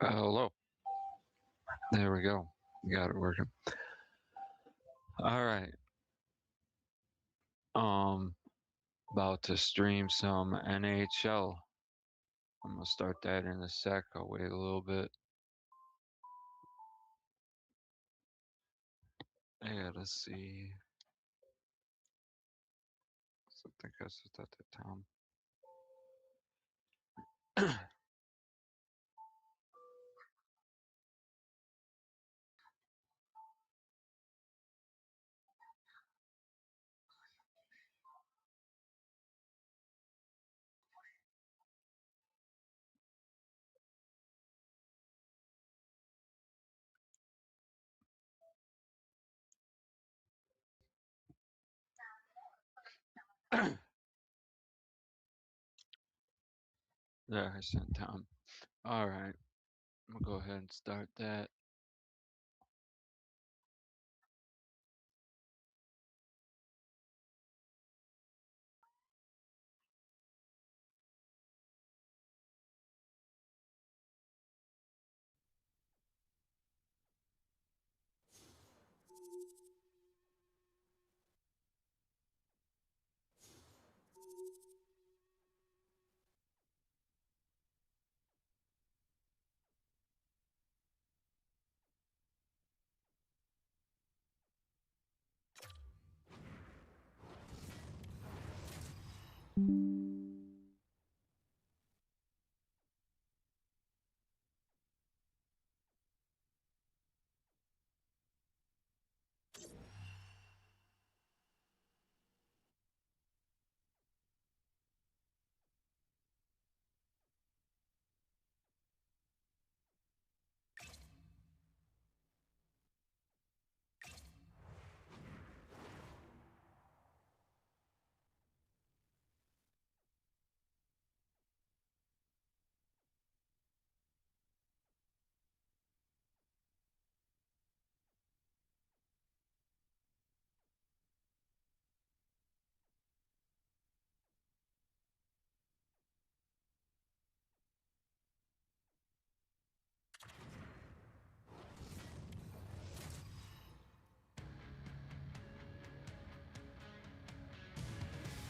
Hello. There we go. Got it working. All right. Um, about to stream some NHL. I'm gonna start that in a sec. I'll wait a little bit. Yeah, let's see. I think I set that to Tom. There, I sent Tom. All right. I'm gonna go ahead and start that.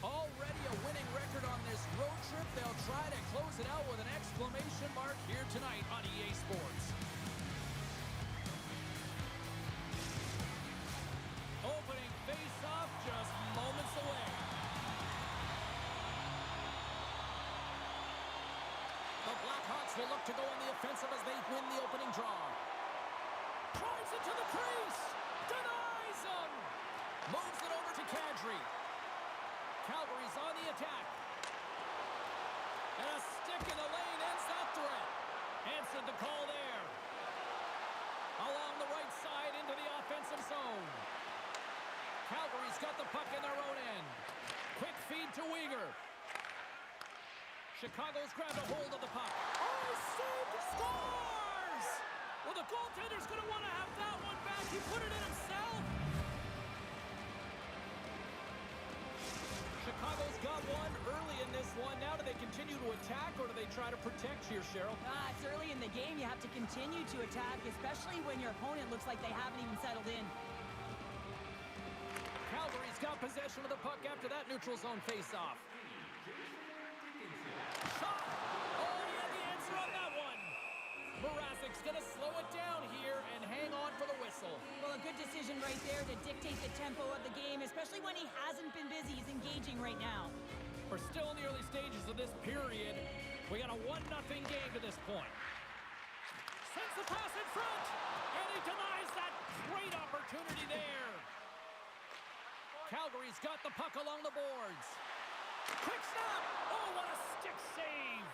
Already a winning record on this road trip. They'll try to close it out with an exclamation mark here tonight on EA Sports. Opening face-off just moments away. The Blackhawks will look to go on the offensive as they win the opening draw. Drives it to the crease. Denies him. Moves it over to Kadri. Calgary's on the attack. And a stick in the lane ends that threat. Answered the call there. Along the right side into the offensive zone. Calgary's got the puck in their own end. Quick feed to Weegar. Chicago's grabbed a hold of the puck. Oh, saved, scores! Well, the goaltender's going to want to have that one back. He put it in himself. Chicago's got one early in this one. Now do they continue to attack or do they try to protect here, Cheryl? It's early in the game. You have to continue to attack, especially when your opponent looks like they haven't even settled in. Calgary's got possession of the puck after that neutral zone faceoff. Shot! Oh, he had the answer on that one. Mrazek's going to slow it down here and hang on for the whistle. Well, a good decision right there to dictate the tempo of the game, especially when he hasn't been busy. He's engaging right now. We're still in the early stages of this period. We got a 1-0 game to this point. Sends the pass in front, and he denies that great opportunity there. Calgary's got the puck along the boards. Quick snap! Oh, what a stick save!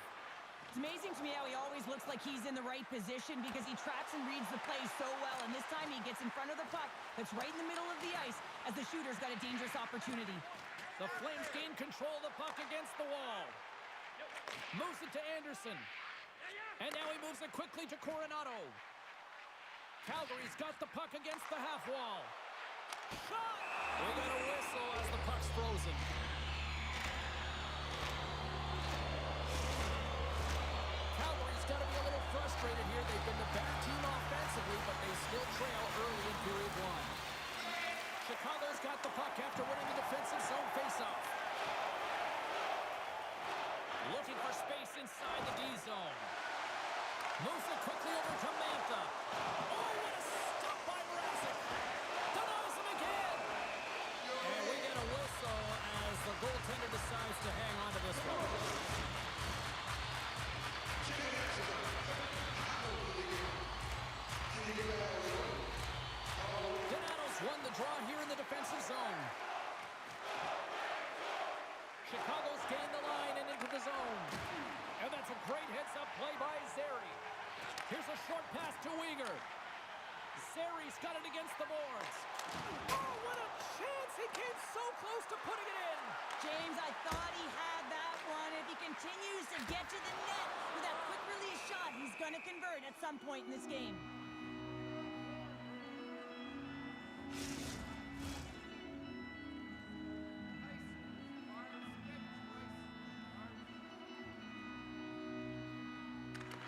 It's amazing to me how he always looks like he's in the right position because he tracks and reads the play so well, and this time he gets in front of the puck that's right in the middle of the ice as the shooter's got a dangerous opportunity. The Flames gain control of the puck against the wall. Moves it to Anderson. And now he moves it quickly to Coronado. Calgary's got the puck against the half wall. Shot! We got a whistle as the puck's frozen. Calgary's got to be a little frustrated here. They got the puck after winning the defensive zone faceoff. Looking for space inside the D zone. Moves it quickly over to Mantha. Oh, what a stop by Mrazek. Denies him again. And we get a whistle as the goaltender decides to hang on to this one. Donato's won the draw here in the defensive zone. Chicago's gained the line and into the zone. And that's a great heads-up play by Zary. Here's a short pass to Weegar. Zary's got it against the boards. Oh, what a chance! He came so close to putting it in. James, I thought he had that one. If he continues to get to the net with that quick release shot, he's going to convert at some point in this game.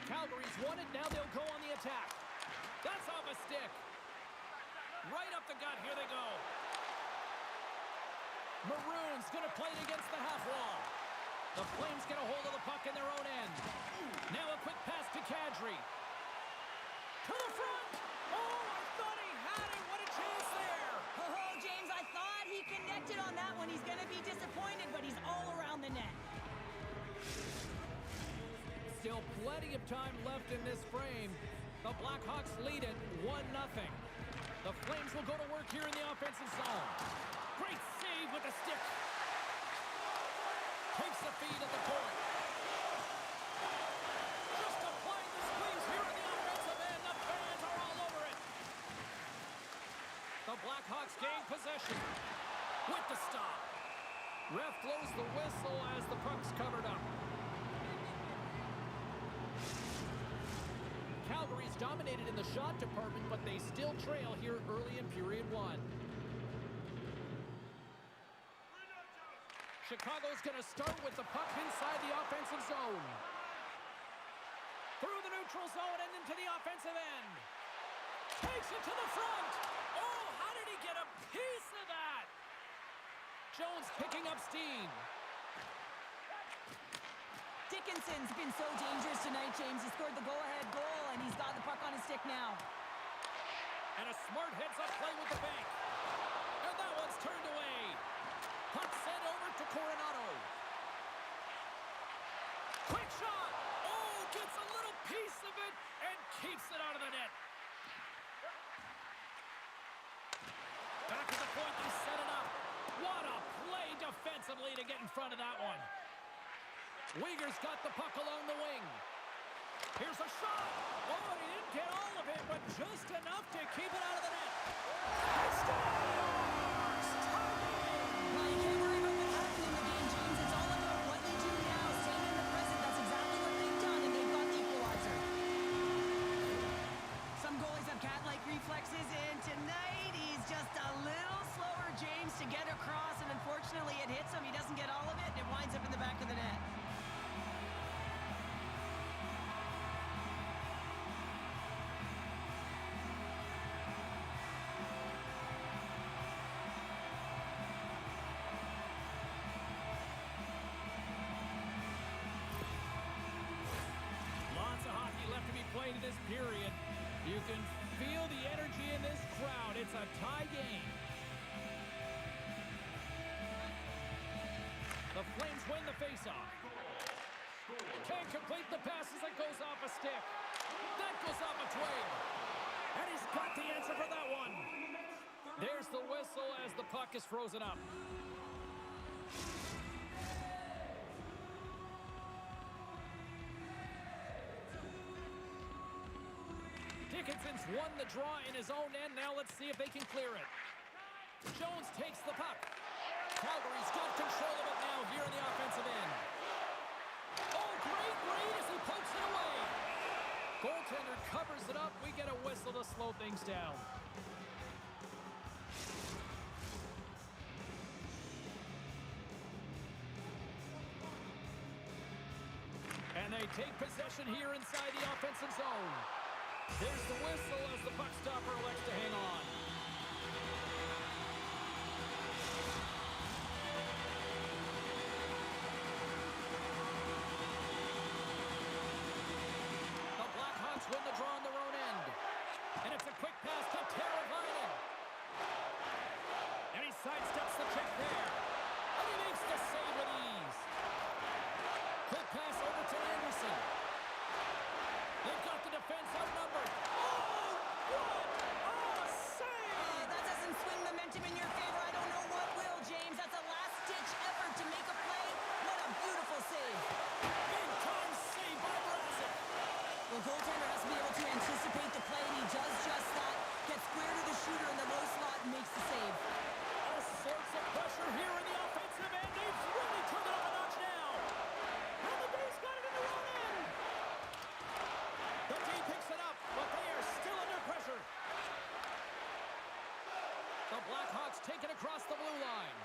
Calgary's won it. Now they'll go on the attack. That's off a stick. Right up the gut. Here they go. Maroons going to play it against the half wall. The Flames get a hold of the puck in their own end. Now a quick pass to Kadri. To the front. Oh, I thought he had it. What a chance there. Oh, James, I thought he connected on that one. He's going to be disappointed, but he's all around the net. Still plenty of time left in this frame. The Blackhawks lead it 1-0. The Flames will go to work here in the offensive zone. Great save with the stick. Takes the feed at the point. Just applying the squeeze here in the offensive end. The fans are all over it. The Blackhawks gain possession with the stop. Ref blows the whistle as the puck's covered up. Calgary's dominated in the shot department, but they still trail here early in period one. Chicago's going to start with the puck inside the offensive zone. Through the neutral zone and into the offensive end. Takes it to the front. Oh, how did he get a piece of that? Jones picking up steam. Dickinson's been so dangerous tonight, James. He scored the go-ahead goal, and he's got the puck on his stick now. And a smart heads-up play with the bank. And that one's turned away. Puck sent over to Coronado. Quick shot. Oh, gets a little piece of it and keeps it out of the net. Back to the point, they set it up. What a play defensively to get in front of that one. Weegar's got the puck along the wing. Here's a shot. Oh, he didn't get all of it, but just enough to keep it out of the net. He scores! Well, you can't worry about what happened in the game, James. It's all about what they do now, staying in the present. That's exactly what they've done, and they've got the equalizer. Some goalies have cat-like reflexes, and tonight he's just a little slower, James, to get across, and unfortunately it hits him. He doesn't get all of it, and it winds up in the back of the net. Played in this period. You can feel the energy in this crowd. It's a tie game. The Flames win the faceoff. Can't complete the pass as it goes off a stick. That goes off a twig. And he's got the answer for that one. There's the whistle as the puck is frozen up. Dickinson's won the draw in his own end. Now let's see if they can clear it. Jones takes the puck. Calgary's got control of it now here in the offensive end. Oh, great read as he pokes it away. Goaltender covers it up. We get a whistle to slow things down. And they take possession here inside the offensive zone. There's the whistle as the puck stopper elects to hang on. sidesteps the check there. And he makes the save with ease. Quick pass over to Anderson. They've got the defense outnumbered. Oh, what a save! Oh, that doesn't swing momentum in your favor. I don't know what will, James. That's a last-ditch effort to make a play. What a beautiful save. Big-time save by Brazic. The goaltender has to be able to anticipate the play, and he does just that. Gets square to the shooter in the low slot and makes the save. All sorts of pressure here in the offensive end. They've really turned it up a notch now. And the B's got it in their own end. The D picks it up, but they are still under pressure. The Blackhawks take it across the blue line.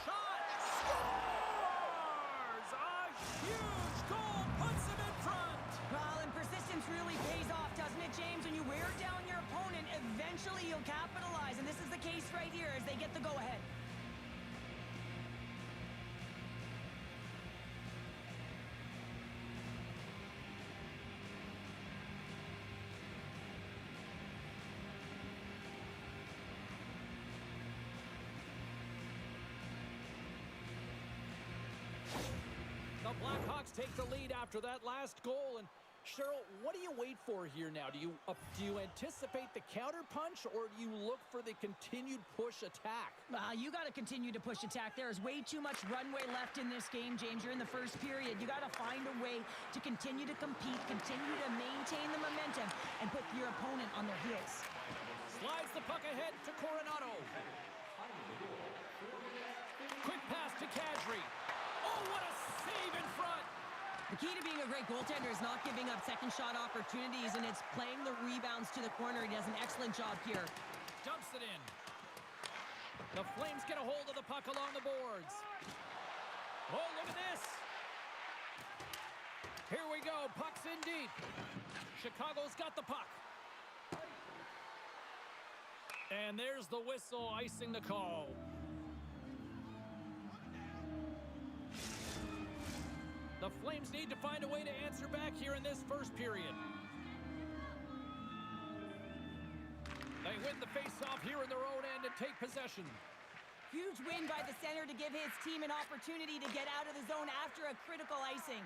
Shot! Scores! A huge goal puts them in front. Well, and persistence really pays off, doesn't it, James? When you wear down your opponent, eventually you'll capitalize. And this is the case right here as they get the go-ahead. The Blackhawks take the lead after that last goal. And Cheryl, what do you wait for here now? Do you anticipate the counter punch, or do you look for the continued push attack? You got to continue to push attack. There is way too much runway left in this game, James. You're in the first period. You got to find a way to continue to compete, continue to maintain the momentum, and put your opponent on their heels. Slides the puck ahead to Coronado. Quick pass to Kadri. Oh, what a save in front! The key to being a great goaltender is not giving up second shot opportunities, and it's playing the rebounds to the corner. He does an excellent job here. Dumps it in. The Flames get a hold of the puck along the boards. Oh, look at this. Here we go. Puck's in deep. Chicago's got the puck. And there's the whistle icing the call. The Flames need to find a way to answer back here in this first period. They win the face-off here in their own end and take possession. Huge win by the center to give his team an opportunity to get out of the zone after a critical icing.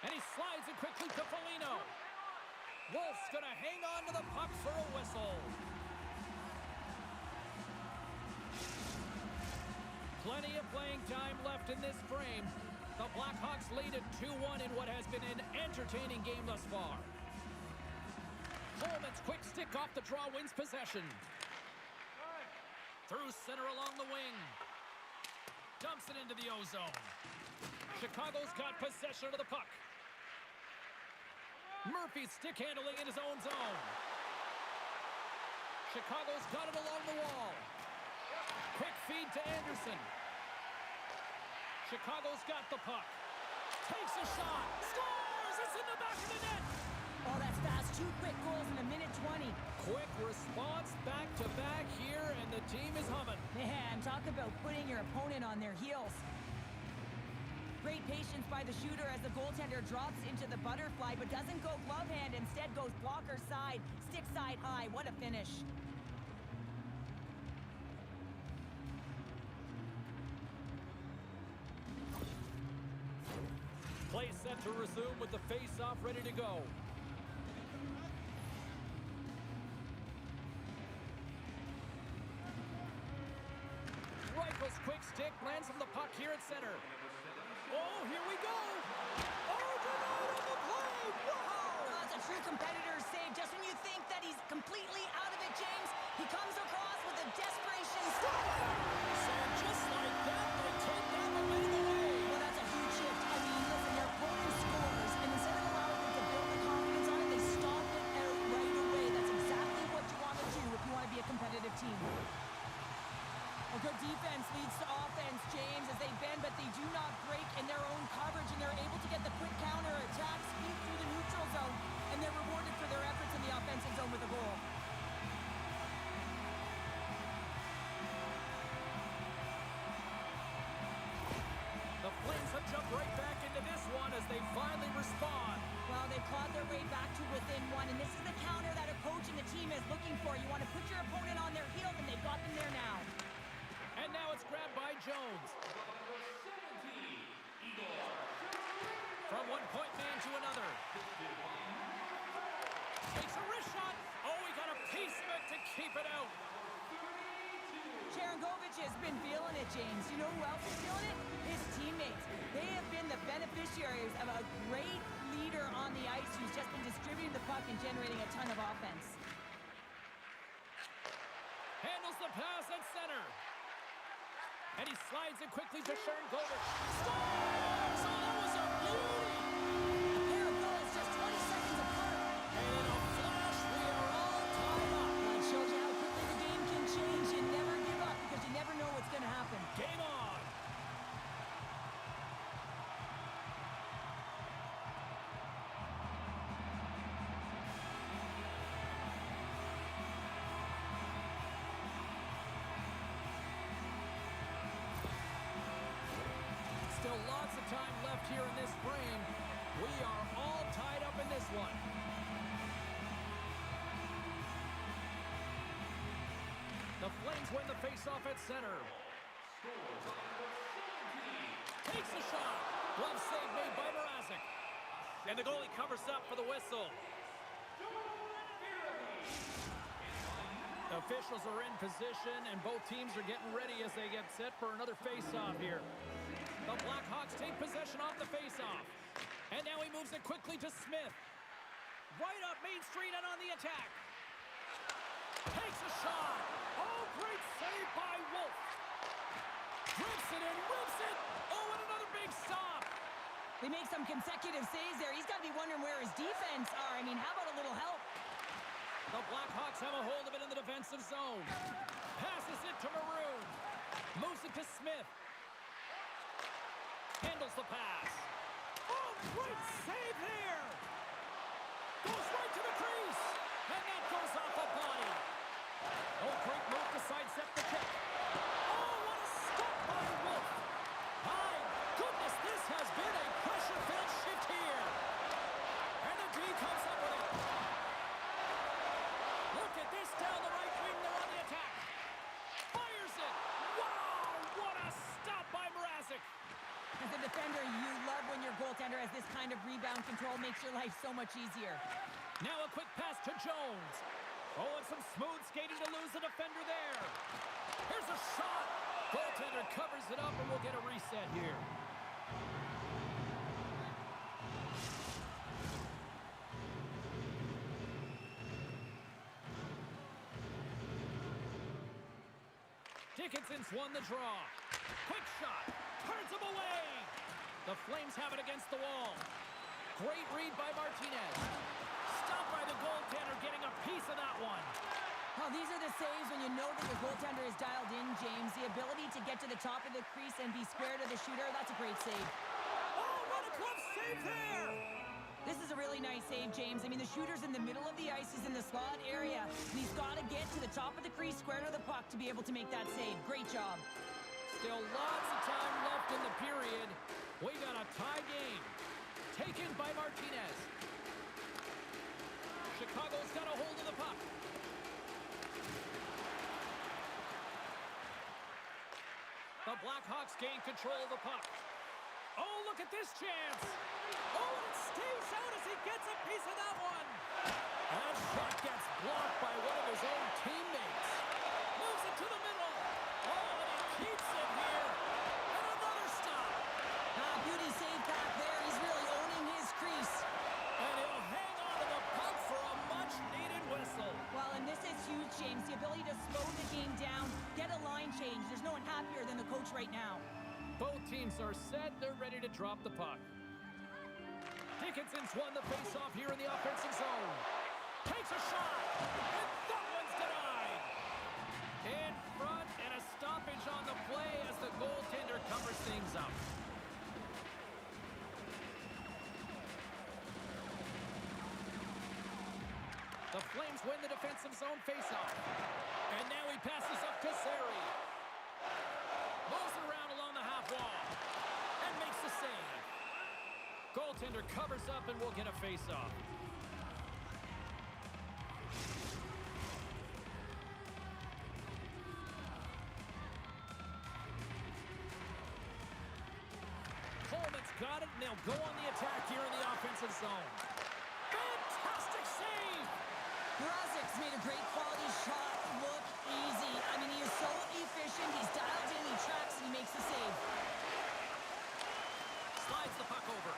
And he slides it quickly to Foligno. Wolf's going to hang on to the puck for a whistle. Plenty of playing time left in this frame. The Blackhawks lead at 2-1 in what has been an entertaining game thus far. Coleman's quick stick off the draw wins possession. Through center along the wing. Dumps it into the O-zone. Chicago's got possession of the puck. Murphy's stick handling in his own zone. Chicago's got it along the wall. Quick feed to Anderson. Chicago's got the puck. Takes a shot. Scores! It's in the back of the net. Oh, that's fast. 2 quick goals in a minute 20. Quick response back-to-back here, and the team is humming. Man, talk about putting your opponent on their heels. Great patience by the shooter as the goaltender drops into the butterfly, but doesn't go glove hand. Instead goes blocker side, stick side high. What a finish. Play set to resume with the face-off ready to go. Rifle's quick stick lands on the puck here at center. Oh, here we go! Oh, denied on the play! Wow! That's a true competitor's save. Just when you think that he's completely out of it, James, he comes across with a desperation strike. So just like that, they take that momentum away. Well, that's a huge shift. I mean, listen, their opponent scores, and instead of allowing them to build the confidence on it, they stomp it out right away. That's exactly what you want to do if you want to be a competitive team. A good defense leads to offense, James, as they bend, but they do not break in their own coverage, and they're able to get the quick counter attack, speed through the neutral zone, and they're rewarded for their efforts in the offensive zone with a goal. The Flames have jumped right back into this one as they finally respond. Well, now. They've clawed their way back to within one, and this is the counter that a coach and the team is looking for. You want to put your opponent on their heels, and they've got them there now. And now it's grabbed by Jones. From one point man to another. Takes a wrist shot. Oh, he got a piece of it to keep it out. Sharangovich has been feeling it, James. You know who else is feeling it? His teammates. They have been the beneficiaries of a great leader on the ice who's just been distributing the puck and generating a ton of offense. Handles the pass at center. And he slides it quickly to Sharangovich. Scores! Oh, that was a beauty! A pair of goals just 20 seconds apart. And in a flash, we are all tied up. That shows you how quickly the game can change. You never give up because you never know what's going to happen. Game on! Still lots of time left here in this frame. We are all tied up in this one. The Flames win the faceoff at center. Takes a shot. Glove save made by Mrazek. And the goalie covers up for the whistle. Officials are in position, and both teams are getting ready as they get set for another faceoff here. The Blackhawks take possession off the faceoff. And now he moves it quickly to Smith. Right up Main Street and on the attack. Takes a shot. Oh, great save by Wolf. Drips it and whips it. Oh, and another big stop. They make some consecutive saves there. He's got to be wondering where his defense are. I mean, how about a little help? The Blackhawks have a hold of it in the defensive zone. Passes it to Maroon. Moves it to Smith. Handles the pass. Oh, great save there. Goes right to the crease. And that goes off the body. Oh, great move to sidestep the check. Oh, what a stop by Wolf. My goodness, this has been a pressure-filled shift here. And the D comes up with it. Look at this down the right wing. They're on the attack. Fires it. Wow, what a stop by Mrazek. As a defender, you love when your goaltender has this kind of rebound control. Makes your life so much easier. Now a quick pass to Jones. Oh, and some smooth skating to lose the defender there. Here's a shot. Goaltender covers it up, and we'll get a reset here. Dickinson's won the draw. Quick shot. Turns him away. The Flames have it against the wall. Great read by Martinez. Stopped by the goaltender, getting a piece of that one. Oh, these are the saves when you know that your goaltender is dialed in, James. The ability to get to the top of the crease and be square to the shooter, that's a great save. Oh, what a glove save there! This is a really nice save, James. I mean, the shooter's in the middle of the ice. He's in the slot area. And he's got to get to the top of the crease, square to the puck, to be able to make that save. Great job. Still lots of time left in the period. We got a tie game. Taken by Martinez. Chicago's got a hold of the puck. The Blackhawks gain control of the puck. Oh, look at this chance. Oh, and it stays out as he gets a piece of that one. And that shot gets blocked by one of his own teammates. Moves it to the middle. Oh, and he keeps it here. And another stop. Beauty save back there. He's really owning his crease. And he'll hang on to the puck for a much-needed whistle. Well, and this is huge, James. The ability to slow the game down, get a line change. There's no one happier than the coach right now. Both teams are set. They're ready to drop the puck. Dickinson's won the faceoff here in the offensive zone. Takes a shot. And that one's denied. In front, and a stoppage on the play as the goaltender covers things up. The Flames win the defensive zone faceoff. And now he passes up to Zary. Moves it around along the half wall. And makes the save. Goal Goaltender covers up and we'll get a face-off. Coleman's got it, and they'll go on the attack here in the offensive zone. Fantastic save! Mrazek's made a great quality shot look easy. I mean, he is so efficient. He's dialed in, he tracks, and he makes the save. Slides the puck over.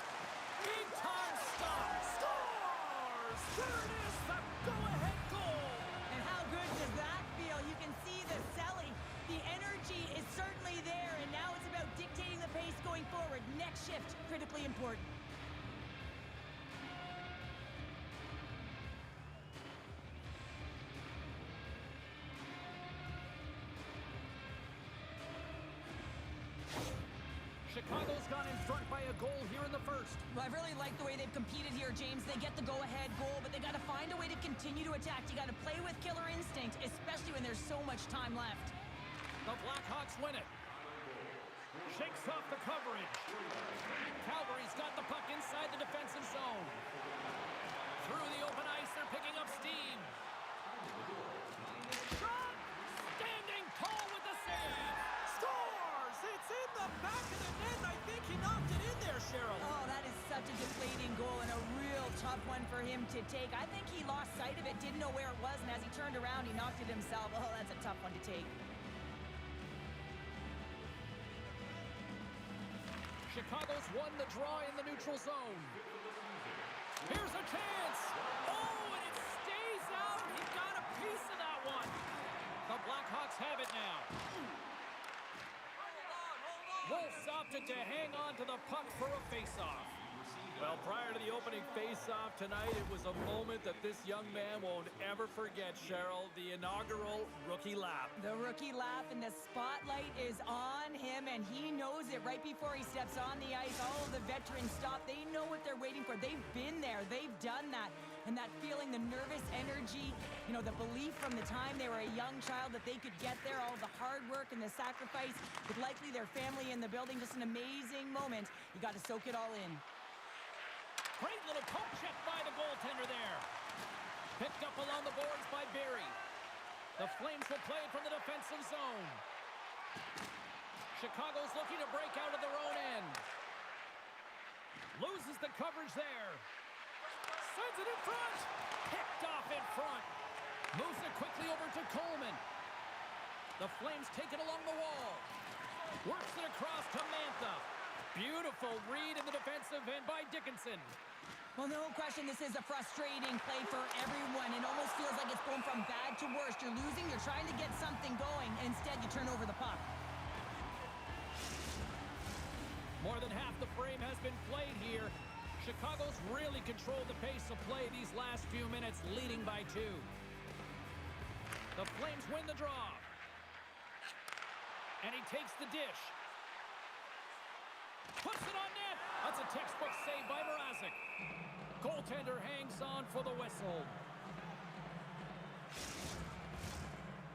Big time stop. Scores! There it is, the go-ahead goal! And how good does that feel? You can see the selling. The energy is certainly there, and now it's about dictating the pace going forward. Next shift, critically important. Chicago's gone in front by a goal here in the first. Well, I really like the way they've competed here, James. They get the go-ahead goal, but they got to find a way to continue to attack. You got to play with killer instinct, especially when there's so much time left. The Blackhawks win it. Shakes off the coverage. Calgary's got the puck inside the defensive zone. Through the open ice, they're picking up steam. Shot! Standing tall with the save. Scores! It's in the back of the net. I think he knocked it in there, Cheryl. Oh, that is such a deflating goal and a real tough one for him to take. I think he lost sight of it, didn't know where it was, and as he turned around, he knocked it himself. Oh, that's a tough one to take. Chicago's won the draw in the neutral zone. Here's a chance. Oh, and it stays out. He got a piece of that one. The Blackhawks have it now. Wolves opted to hang on to the puck for a face-off. Well, prior to the opening face-off tonight, it was a moment that this young man won't ever forget, Cheryl. The inaugural rookie lap. The rookie lap and the spotlight is on him, and he knows it right before he steps on the ice. All of the veterans stop. They know what they're waiting for. They've been there. They've done that. And that feeling, the nervous energy, you know, the belief from the time they were a young child that they could get there, all the hard work and the sacrifice with likely their family in the building. Just an amazing moment. You got to soak it all in. Great little poke check by the goaltender there. Picked up along the boards by Barry. The Flames will play it from the defensive zone. Chicago's looking to break out of their own end. Loses the coverage there. Sends it in front. Picked off in front. Moves it quickly over to Coleman. The Flames take it along the wall. Works it across to Mantha. Beautiful read in the defensive end by Dickinson. Well, no question, this is a frustrating play for everyone. It almost feels like it's going from bad to worse. You're losing, you're trying to get something going, and instead you turn over the puck. More than half the frame has been played here. Chicago's really controlled the pace of play these last few minutes, leading by 2. The Flames win the draw. And he takes the dish. Puts it on net. That's a textbook save by Mrazek. Goaltender hangs on for the whistle.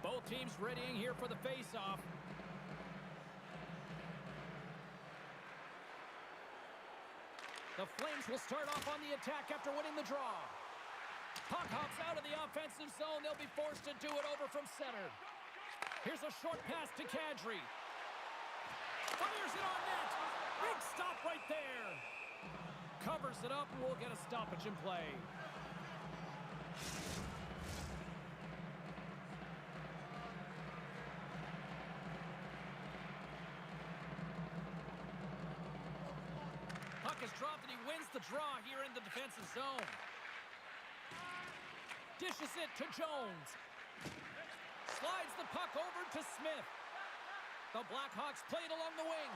Both teams readying here for the face-off. The Flames will start off on the attack after winning the draw. Puck hops out of the offensive zone. They'll be forced to do it over from center. Here's a short pass to Kadri. Fires it on net. Big stop right there. Covers it up, and we'll get a stoppage in play. Puck is dropped, and he wins the draw here in the defensive zone. Dishes it to Jones. Slides the puck over to Smith. The Blackhawks play it along the wing.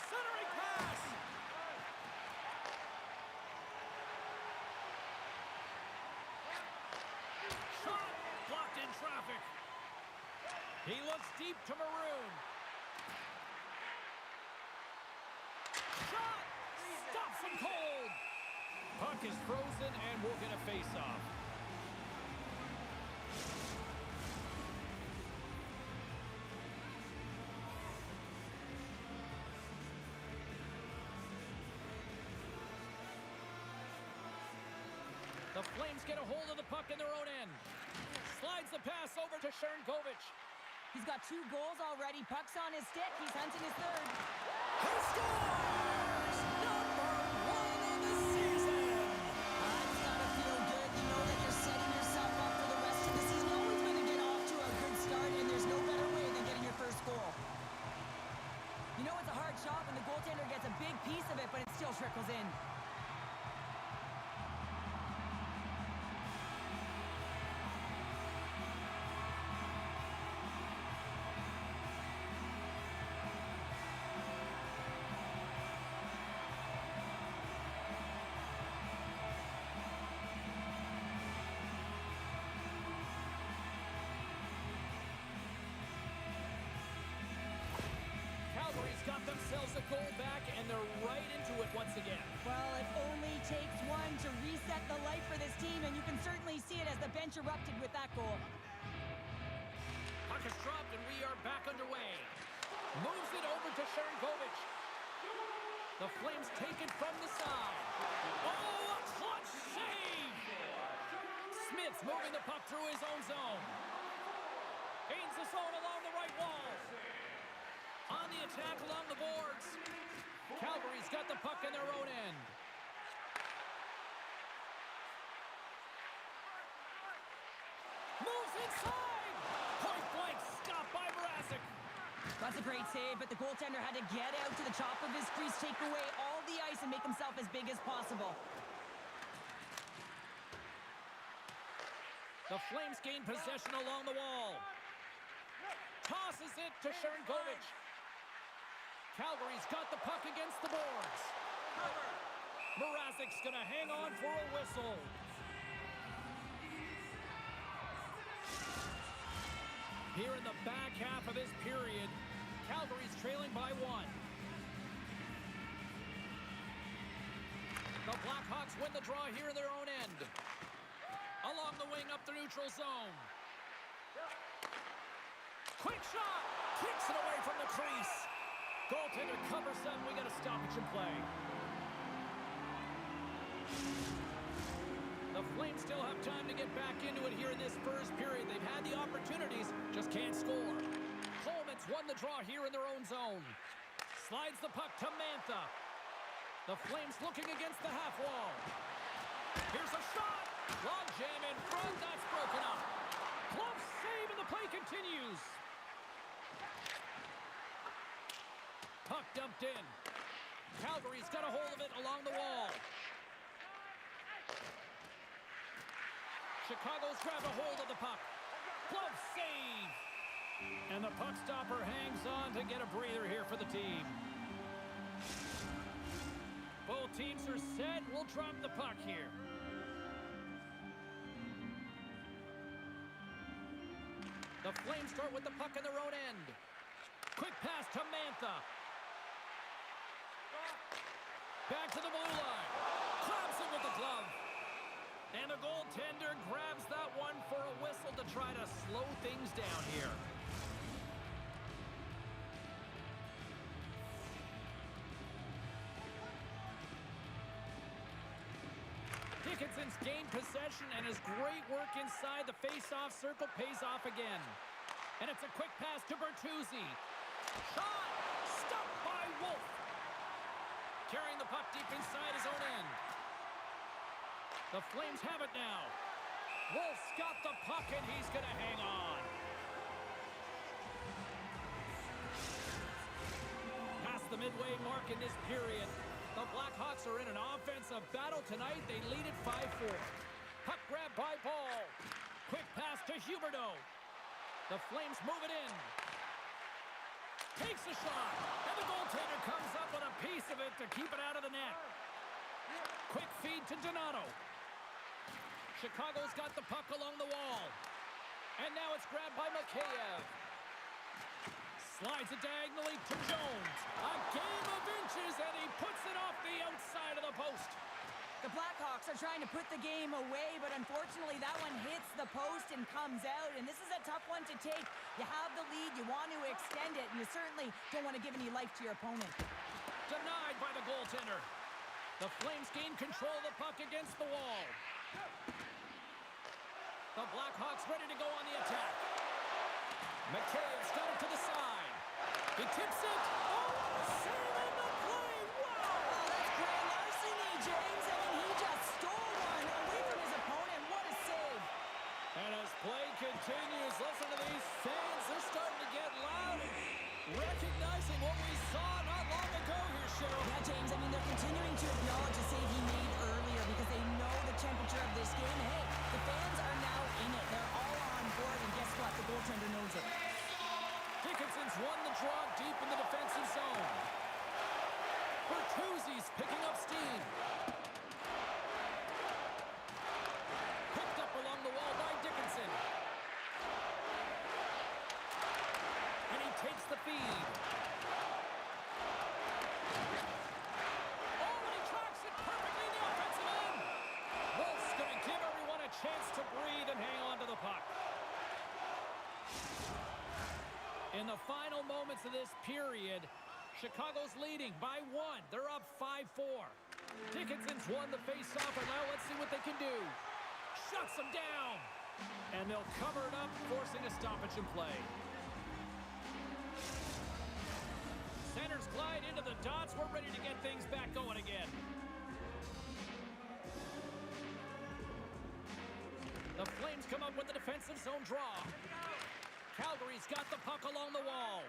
Centering pass. Shot blocked in traffic. He looks deep to Maroon. Shot stops him cold. Puck is frozen, and we'll get a face-off. Flames get a hold of the puck in their own end. Slides the pass over to Sharangovich. He's got 2 goals already. Puck's on his stick. He's hunting his third. He scores! Number 1 on the season! It's gotta feel good to know that you're setting yourself up for the rest of the season. You're always going to get off to a good start, and there's no better way than getting your first goal. You know it's a hard shot when the goaltender gets a big piece of it, but it still trickles in. Calgary's got themselves a goal back, and they're right into it once again. Well, it only takes one to reset the life for this team, and you can certainly see it as the bench erupted with that goal. Puck is dropped, and we are back underway. Moves it over to Sharangovich. The Flames take it from the side. Oh, a clutch save! Smith's moving the puck through his own zone. Gains the zone along the right wall. On the attack along the boards. Calgary's got the puck in their own end. Moves inside! Point blank, stopped by Mrazek. That's a great save, but the goaltender had to get out to the top of his crease, take away all the ice, and make himself as big as possible. The Flames gain possession along the wall. Tosses it to Sharangovich. Calgary's got the puck against the boards. Mrazek's going to hang on for a whistle. Here in the back half of this period, Calgary's trailing by 1. The Blackhawks win the draw here in their own end. Along the wing up the neutral zone. Quick shot! Kicks it away from the crease. Goaltender covers up. We got a stoppage in play. The Flames still have time to get back into it here in this first period. They've had the opportunities, just can't score. Coleman's won the draw here in their own zone. Slides the puck to Mantha. The Flames looking against the half wall. Here's a shot. Long jam in front. That's broken up. Glove save and the play continues. Puck dumped in. Calgary's got a hold of it along the wall. Chicago's grabbed a hold of the puck. Glove save. And the puck stopper hangs on to get a breather here for the team. Both teams are set. We'll drop the puck here. The Flames start with the puck in their own end. Quick pass to Mantha. Back to the blue line. Grabs it with the glove. And the goaltender grabs that one for a whistle to try to slow things down here. Dickinson's gained possession, and his great work inside the face-off circle pays off again. And it's a quick pass to Bertuzzi. Shot! Stopped by Wolf. Carrying the puck deep inside his own end. The Flames have it now. Wolf's got the puck, and he's going to hang on. Past the midway mark in this period, the Blackhawks are in an offensive battle tonight. They lead it 5-4. Puck grab by Paul. Quick pass to Huberdeau. The Flames move it in. Takes a shot, and the goaltender comes up with a piece of it to keep it out of the net. Quick feed to Donato. Chicago's got the puck along the wall. And now it's grabbed by Mikheyev. Slides it diagonally to Jones. A game of inches, and he puts it off the outside of the post. The Blackhawks are trying to put the game away, but unfortunately that one hits the post and comes out, and this is a tough one to take. You have the lead, you want to extend it, and you certainly don't want to give any life to your opponent. Denied by the goaltender. The Flames gain control of the puck against the wall. The Blackhawks ready to go on the attack. McKay's got it to the side. He tips it. Oh, what a save on the play. Wow. Oh, that's grand larceny, James. I mean, he just stole one away from his opponent. What a save. And as play continues, listen to these fans. They're starting to get loud and recognizing what we saw not long ago here, Cheryl. Yeah, James, I mean, they're continuing to acknowledge the save he made earlier because they know the temperature of this game. Hey, the fans are now in it. They're all on board, and guess what? The goaltender knows it. Dickinson's won the draw deep in the defensive zone. Bertuzzi's picking up steam. Picked up along the wall by Dickinson. And he takes the feed. Oh, and he tracks it perfectly in the offensive end. Wolf's going to give everyone a chance to breathe and hang on to the puck. In the final moments of this period, Chicago's leading by 1. They're up 5-4. Dickinson's won the faceoff, and now let's see what they can do. Shuts them down. And they'll cover it up, forcing a stoppage in play. Centers glide into the dots. We're ready to get things back going again. The Flames come up with the defensive zone draw. Calgary's got the puck along the wall.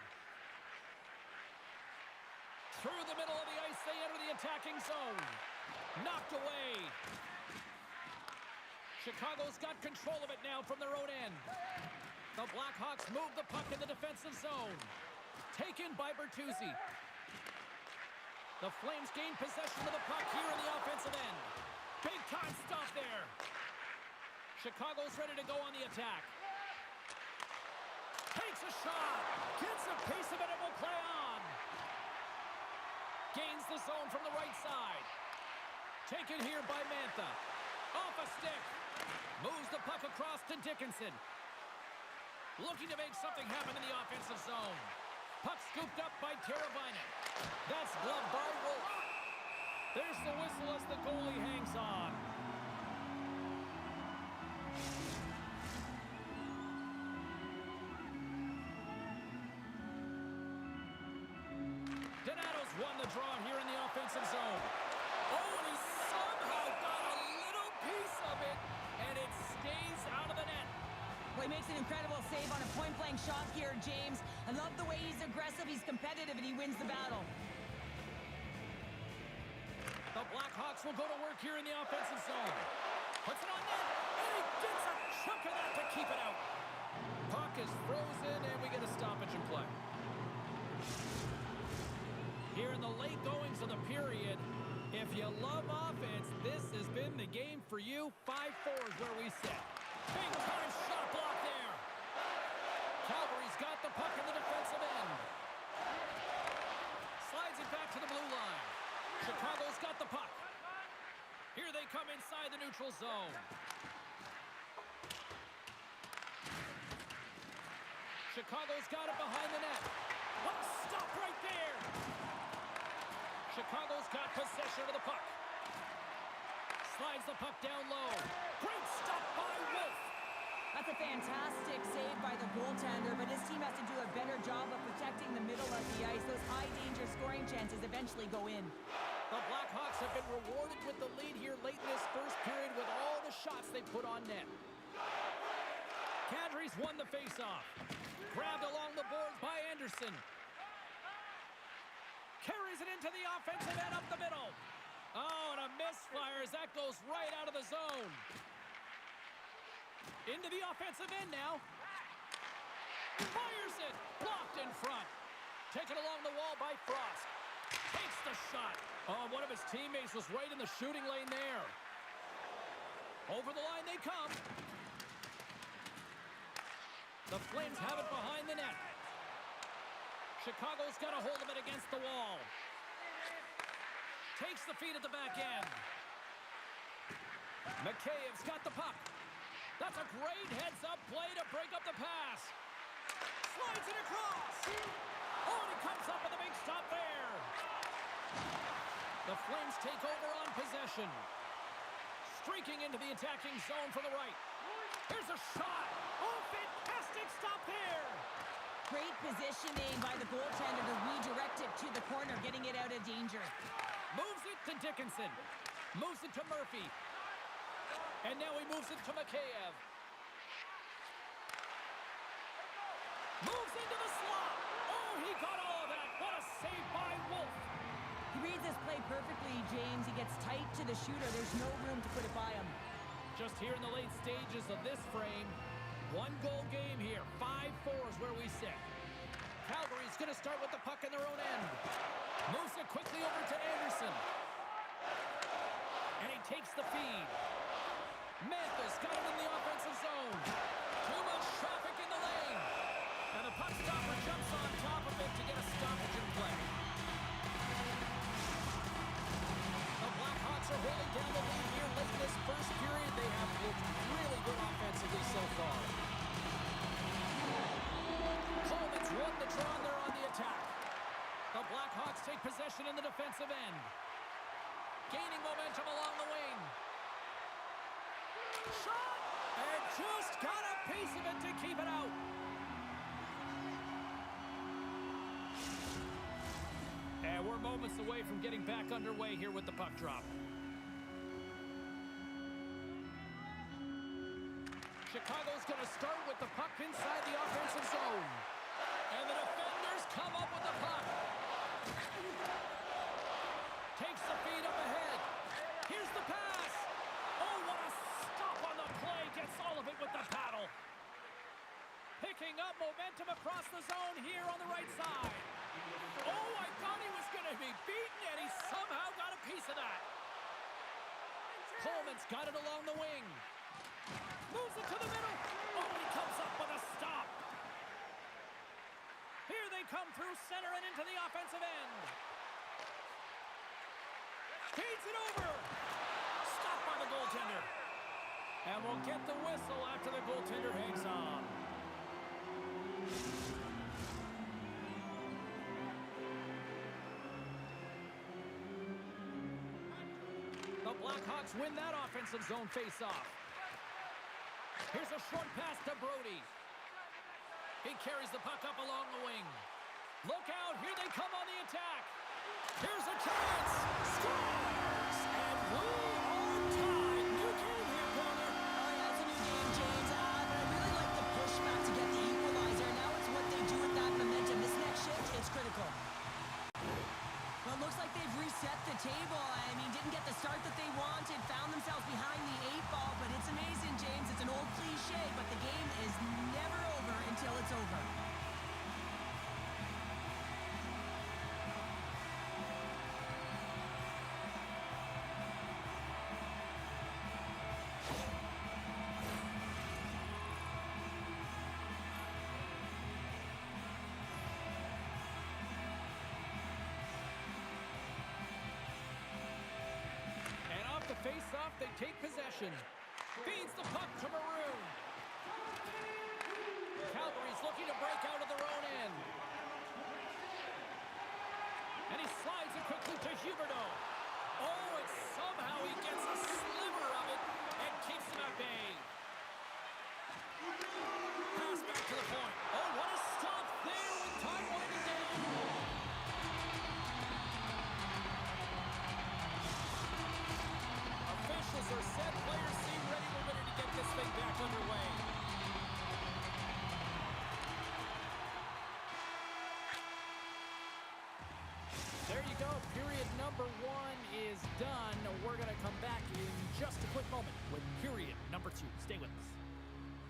Through the middle of the ice, they enter the attacking zone. Knocked away. Chicago's got control of it now from their own end. The Blackhawks move the puck in the defensive zone. Taken by Bertuzzi. The Flames gain possession of the puck here in the offensive end. Big time stop there. Chicago's ready to go on the attack. Takes a shot. Gets a piece of it and will play on. Gains the zone from the right side. Taken here by Mantha. Off a stick. Moves the puck across to Dickinson. Looking to make something happen in the offensive zone. Puck scooped up by Teravainen. That's gloved by Wolf. There's the whistle as the goalie hangs on. Donato's won the draw here in the offensive zone. Oh, and he somehow got a little piece of it, and it stays out of the net. Well, he makes an incredible save on a point-blank shot here, James. I love the way he's aggressive, he's competitive, and he wins the battle. The Blackhawks will go to work here in the offensive zone. Puts it on net, and he gets a chunk of that to keep it out. Puck is frozen, and we get a stoppage in play. Here in the late goings of the period, if you love offense, this has been the game for you. 5-4 is where we sit. Big time shot block there. Calgary's got the puck in the defensive end. Slides it back to the blue line. Chicago's got the puck. Here they come inside the neutral zone. Chicago's got it behind the net. Oh, stop right there. Chicago's got possession of the puck. Slides the puck down low. Great stop by Wolf. That's a fantastic save by the goaltender, but his team has to do a better job of protecting the middle of the ice. Those high-danger scoring chances eventually go in. The Blackhawks have been rewarded with the lead here late in this first period with all the shots they put on net. Kadri's won the faceoff. Grabbed along the boards by Anderson. Carries it into the offensive end up the middle. Oh, and a misfire as that goes right out of the zone. Into the offensive end now. Fires it. Blocked in front. Taken along the wall by Frost. Takes the shot. Oh, one of his teammates was right in the shooting lane there. Over the line they come. The Flames have it behind the net. Chicago's got a hold of it against the wall. Takes the feed at the back end. McKay's got the puck. That's a great heads-up play to break up the pass. Slides it across. Oh, and he comes up with a big stop there. The Flames take over on possession. Streaking into the attacking zone from the right. Here's a shot. Oh, fantastic stop there. Great positioning by the goaltender to redirect it to the corner, getting it out of danger. Moves it to Dickinson. Moves it to Murphy. And now he moves it to Mikheyev. Moves into the slot. Oh, he got all of that. What a save by Wolf. He reads this play perfectly, James. He gets tight to the shooter. There's no room to put it by him. Just here in the late stages of this frame, 1-goal game here. 5-4 is where we sit. Calgary's going to start with the puck in their own end. Moves it quickly over to Anderson. And he takes the feed. Memphis got it in the offensive zone. Too much traffic in the lane. And the puck stopper jumps on top of it to get a stoppage in play. The Blackhawks are holding down the lead here late in this first period. They have looked really good offensively so far. Coleman's won the draw and they're on the attack. The Blackhawks take possession in the defensive end. Gaining momentum along the wing. Shot! And just got a piece of it to keep it out. And we're moments away from getting back underway here with the puck drop. Chicago's going to start with the puck inside the offensive zone. And the defenders come up with the puck. Takes the feed up ahead. Here's the pass. Oh, what a stop on the play. Gets all of it with the paddle. Picking up momentum across the zone here on the right side. Oh, I thought he was going to be beaten, and he somehow got a piece of that. Coleman's got it along the wing. Moves it to the middle. Oh, he comes up with a stop. Here they come through center and into the offensive end. Feeds it over. Stopped by the goaltender. And we'll get the whistle after the goaltender hangs on. The Blackhawks win that offensive zone face-off. Here's a short pass to Brody. He carries the puck up along the wing. Look out, here they come on the attack. Here's a chance. Scores! And we are tied. New game here, Corner. Oh, yeah, it's a new game, James. But I really like the pushback to get the equalizer. Now it's what they do with that momentum. This next shift, it's critical. Well, it looks like they've reset the table. I mean, didn't get the start that they wanted, found themselves behind the 8-ball, but it's amazing, James. It's an old cliche, but the game is never over until it's over. Face-off, they take possession. Feeds the puck to Maroon. Calgary's looking to break out of their own end. And he slides it quickly to Huberdeau. Oh, and somehow he gets a sliver of it and keeps him at bay. Pass back to the point. Oh, what a stop there with time winding down. Officials are set. Players seem ready. We're ready to get this thing back underway. There you go. Period number 1 is done. We're going to come back in just a quick moment with period number 2. Stay with us.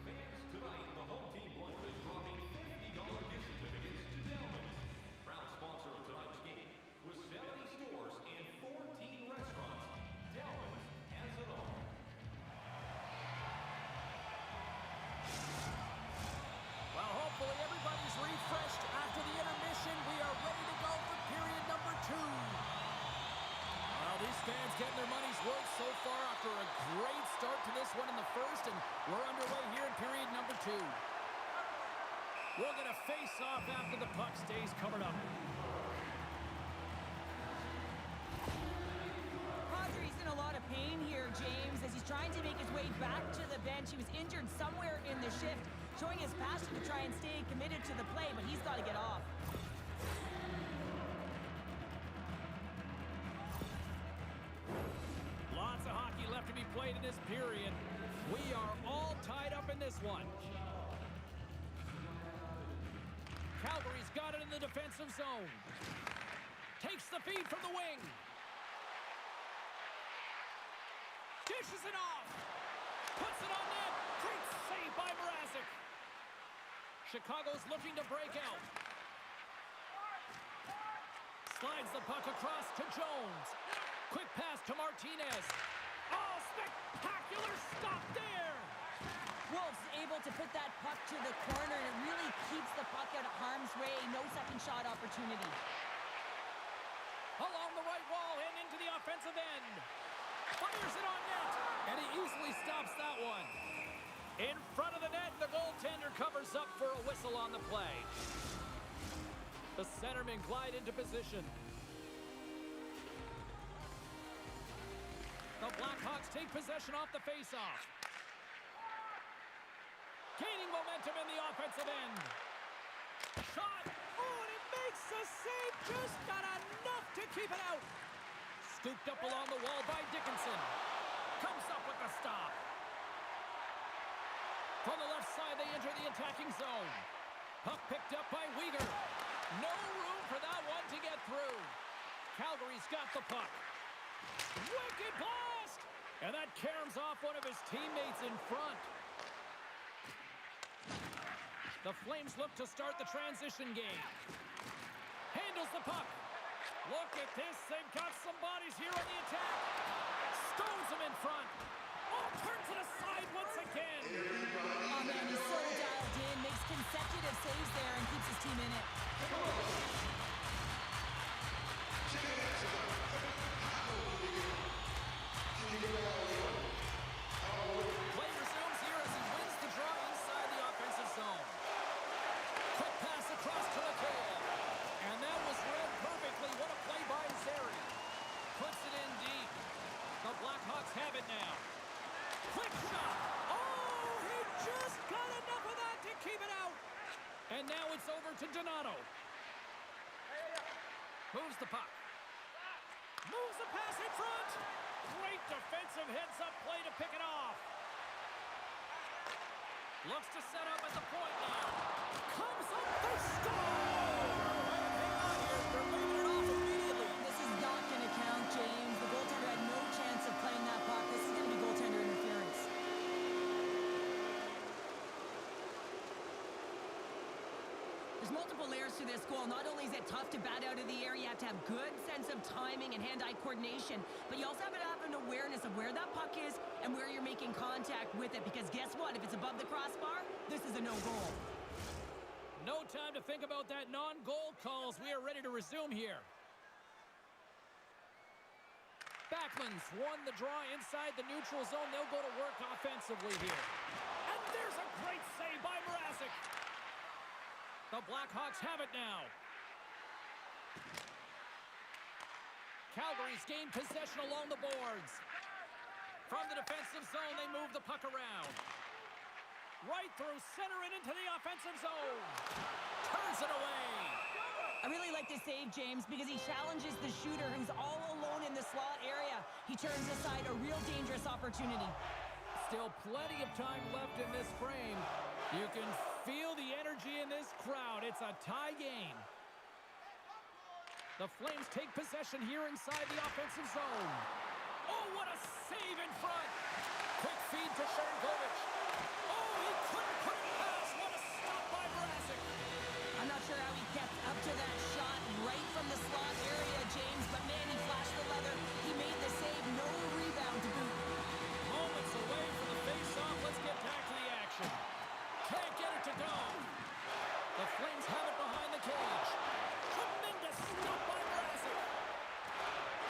Fans, tonight the home team will be dropping $50 gift certificates to Delman's. Proud sponsor of tonight's game. With 70 stores and 14 restaurants, Delman's has it all. Well, hopefully everybody's refreshed after the intermission. We are ready to go for period number 2. Well, these fans getting their money's worth so far after a great start to this one in the first, and we're underway here in period number 2. We'll get a face-off after the puck stays covered up. Kadri's in a lot of pain here, James, as he's trying to make his way way back to the bench. He was injured somewhere in the shift, showing his passion to try and stay committed to the play, but he's got to get off. Lots of hockey left to be played in this period. We are all tied up in this one. Calgary's got it in the defensive zone. Takes the feed from the wing. Dishes it off. Puts it on net. Great save by Mrazek. Chicago's looking to break out. Slides the puck across to Jones. Quick pass to Martinez. Oh, spectacular stop there. Wolves able to put that puck to the corner, and it really keeps the puck out of harm's way. No second shot opportunity. Along the right wall and into the offensive end. Fires it on net, and he easily stops that one. In front of the net, the goaltender covers up for a whistle on the play. The centermen glide into position. The Blackhawks take possession off the faceoff. Gaining momentum in the offensive end. Shot. Oh, and he makes the save. Just got enough to keep it out. Scooped up along the wall by Dickinson. Comes up with the stop. From the left side, they enter the attacking zone. Puck picked up by Weegar. No room for that one to get through. Calgary's got the puck. Wicked blast! And that caroms off one of his teammates in front. The Flames look to start the transition game. Handles the puck. Look at this. They've got some bodies here on the attack. Stones him in front. Oh, turns it aside once again. Oh, man, he's so dialed in. Makes consecutive saves there and keeps his team in it. Play resumes here as he wins the draw inside the offensive zone. Quick pass across to McHale. And that was read perfectly. What a play by Zary. Puts it in deep. The Blackhawks have it now. Quick shot. Oh, he just got enough of that to keep it out. And now it's over to Donato. Moves the puck. Moves the pass in front. Great defensive heads-up play to pick it off. Looks to set up at the point now. Comes up, they score! Hang on here, they're leaving it off immediately. This is not going to count, James. The goaltender had no chance of playing that puck. This is going to be goaltender interference. There's multiple layers to this goal. Not only is it tough to bat out of the air, you have to have good sense of timing and hand-eye coordination, but you also have to have an awareness of where that puck is and where you're making contact with it, because guess what? If it's above the crossbar, this is a no-goal. No time to think about that non-goal calls. We are ready to resume here. Backlund's won the draw inside the neutral zone. They'll go to work offensively here. And there's a great save by Mrazek. The Blackhawks have it now. Calgary's gained possession along the boards. From the defensive zone, they move the puck around. Right through center and into the offensive zone. Turns it away. I really like this save, James, because he challenges the shooter who's all alone in the slot area. He turns aside a real dangerous opportunity. Still plenty of time left in this frame. You can feel the energy in this crowd. It's a tie game. The Flames take possession here inside the offensive zone. Oh, what a save in front. Quick feed to Sharangovich. Oh, he couldn't put it past. What a stop by Mrazek. I'm not sure how he kept up to that shot right from the slot area, James, but man, he flashed the leather. He made the save, no rebound to boot. Moments away from the face-off. Let's get back to the action. Can't get it to go. The Flames have it behind the cage. Tremendous stop by Mrazek.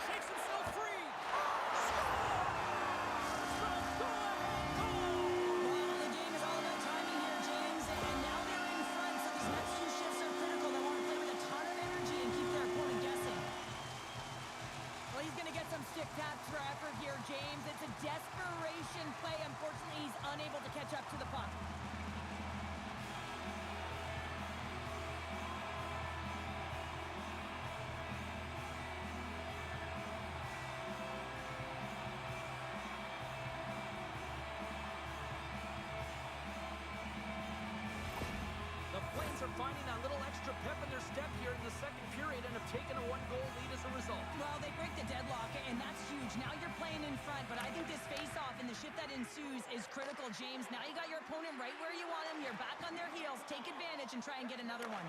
Shakes himself free. Well, the game is all about timing here, James, and now they're in front, so these next two shifts are critical. They want to play with James. It's a desperation play. Unfortunately, he's unable to catch up to the puck. The Flames are finding that little extra pep in their step here in the second period and have taken a one-goal lead as a result. Well, they break the deadlock, and that's huge. Now you're playing in front, but I think this face-off and the shift that ensues is critical, James. Now you got your opponent right where you want him. You're back on their heels. Take advantage and try and get another one.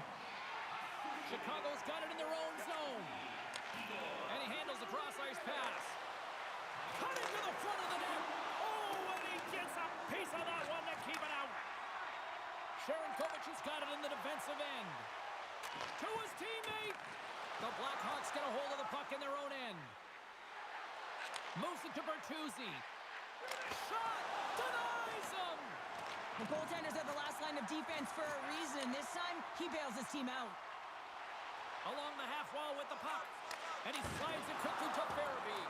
Chicago's got it in their own zone. And he handles the cross-ice pass. Cutting to the front of the net. Oh, and he gets a piece of that one to keep it out. Sharankovic has got it in the defensive end. To his teammate. The Blackhawks get a hold of the puck in their own end. Moves it to Bertuzzi. Shot! Denies him! The goaltenders are the last line of defense for a reason. This time, he bails his team out. Along the half wall with the puck. And he slides it quickly to Farabee.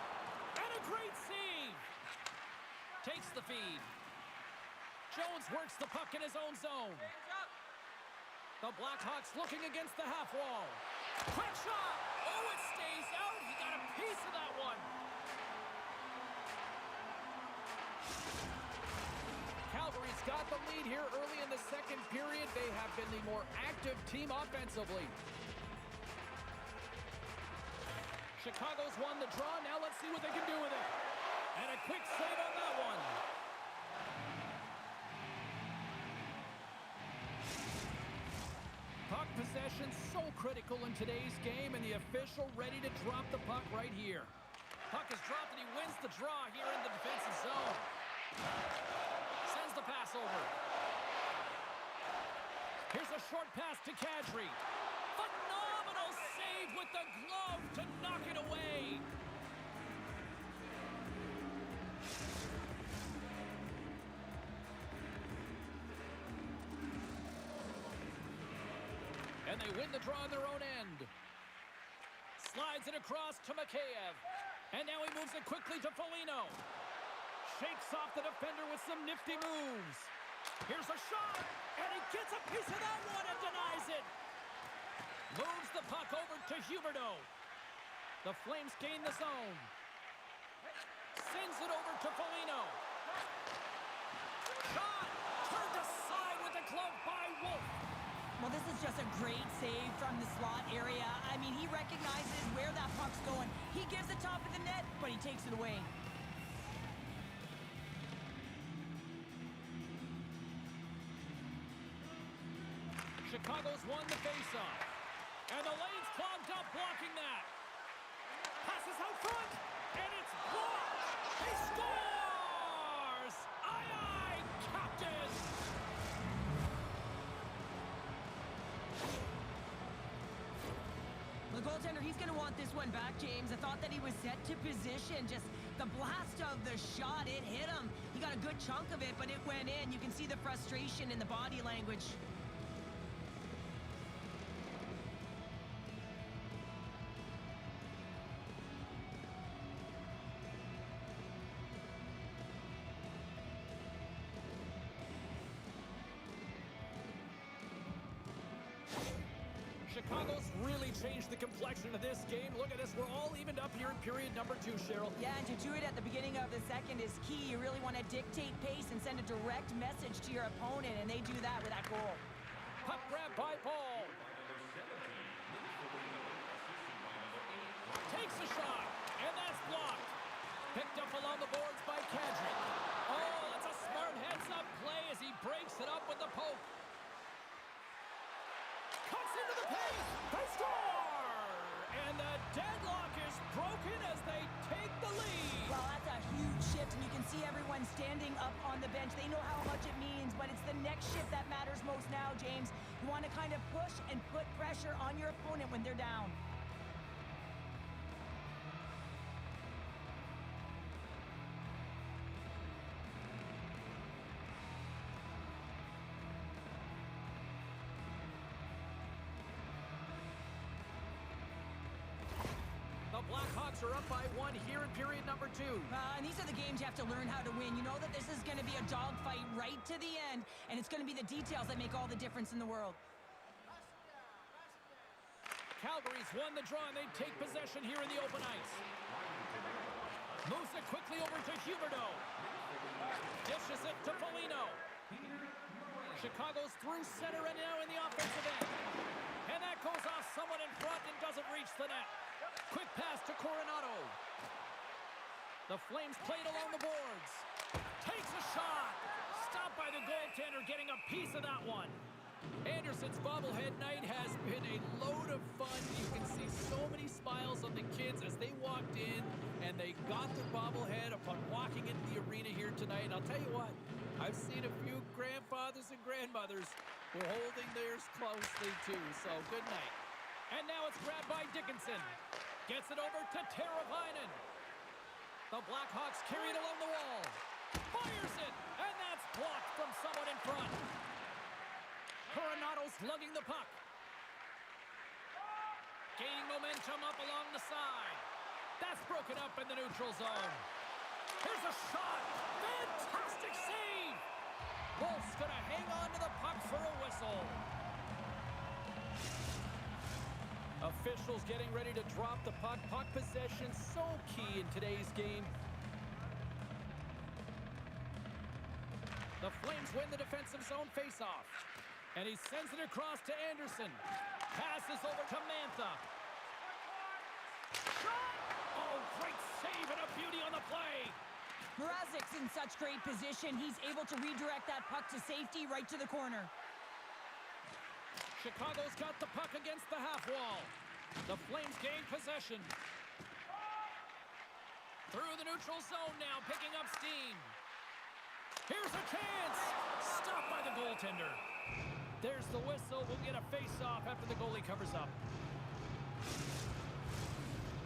And a great save! Takes the feed. Jones works the puck in his own zone. The Blackhawks looking against the half wall. Quick shot! Oh, it stays out. He got a piece of that one. Calgary's got the lead here early in the second period. They have been the more active team offensively. Chicago's won the draw. Now let's see what they can do with it. And a quick save on that one. Puck possession so critical in today's game, and the official ready to drop the puck right here. Puck is dropped, and he wins the draw here in the defensive zone. Sends the pass over. Here's a short pass to Kadri. Phenomenal save with the glove to knock it away. And they win the draw on their own end. Slides it across to Mikheyev. And now he moves it quickly to Foligno. Shakes off the defender with some nifty moves. Here's a shot. And he gets a piece of that one and denies it. Moves the puck over to Huberdeau. The Flames gain the zone. Sends it over to Foligno. Shot. Turned aside with the glove by Wolf. Well, this is just a great save from the slot area. I mean, he recognizes where that puck's going. He gives the top of the net, but he takes it away. Chicago's won the faceoff. And the lane's clogged up blocking that. Passes out front, and it's blocked. He scores! Aye, aye, Captain! The goaltender, he's going to want this one back, James. I thought that he was set to position. Just the blast of the shot, it hit him. He got a good chunk of it, but it went in. You can see the frustration in the body language. Chicago's really changed the complexion of this game. Look at this. We're all evened up here in period number 2, Cheryl. Yeah, and to do it at the beginning of the second is key. You really want to dictate pace and send a direct message to your opponent, and they do that with that goal. Puck grab by Paul. Takes a shot, and that's blocked. Picked up along the boards by Kadri. Oh, that's a smart heads-up play as he breaks it up with the poke. Cuts into the paint. They score! And the deadlock is broken as they take the lead. Well, that's a huge shift, and you can see everyone standing up on the bench. They know how much it means, but it's the next shift that matters most now, James. You want to kind of push and put pressure on your opponent when they're down. The Blackhawks Blackhawks are up by 1 here in period number 2. And these are the games you have to learn how to win. You know that this is going to be a dogfight right to the end, and it's going to be the details that make all the difference in the world. Calgary's won the draw, and they take possession here in the open ice. Moves it quickly over to Huberdeau. Dishes it to Foligno. Chicago's through center and now in the offensive end. And that goes off someone in front and doesn't reach the net. Quick pass to Coronado. The Flames played along the boards. Takes a shot. Stopped by the goaltender, getting a piece of that one. Anderson's bobblehead night has been a load of fun. You can see so many smiles on the kids as they walked in and they got their bobblehead upon walking into the arena here tonight. And I'll tell you what, I've seen a few grandfathers and grandmothers who are holding theirs closely too. So good night. And now it's grabbed by Dickinson. Gets it over to Teravainen. The Blackhawks carry it along the wall. Fires it, and that's blocked from someone in front. Coronado's lugging the puck. Gaining momentum up along the side. That's broken up in the neutral zone. Here's a shot. Fantastic save. Wolf's going to hang on to the puck for a whistle. Officials getting ready to drop the puck. Puck possession so key in today's game. The Flames win the defensive zone faceoff. And he sends it across to Anderson. Passes over to Mantha. Shot! Oh, great save and a beauty on the play. Mrazek's in such great position. He's able to redirect that puck to safety right to the corner. Chicago's got the puck against the half wall. The Flames gain possession. Through the neutral zone now, picking up steam. Here's a chance. Stopped by the goaltender. There's the whistle. We'll get a face-off after the goalie covers up.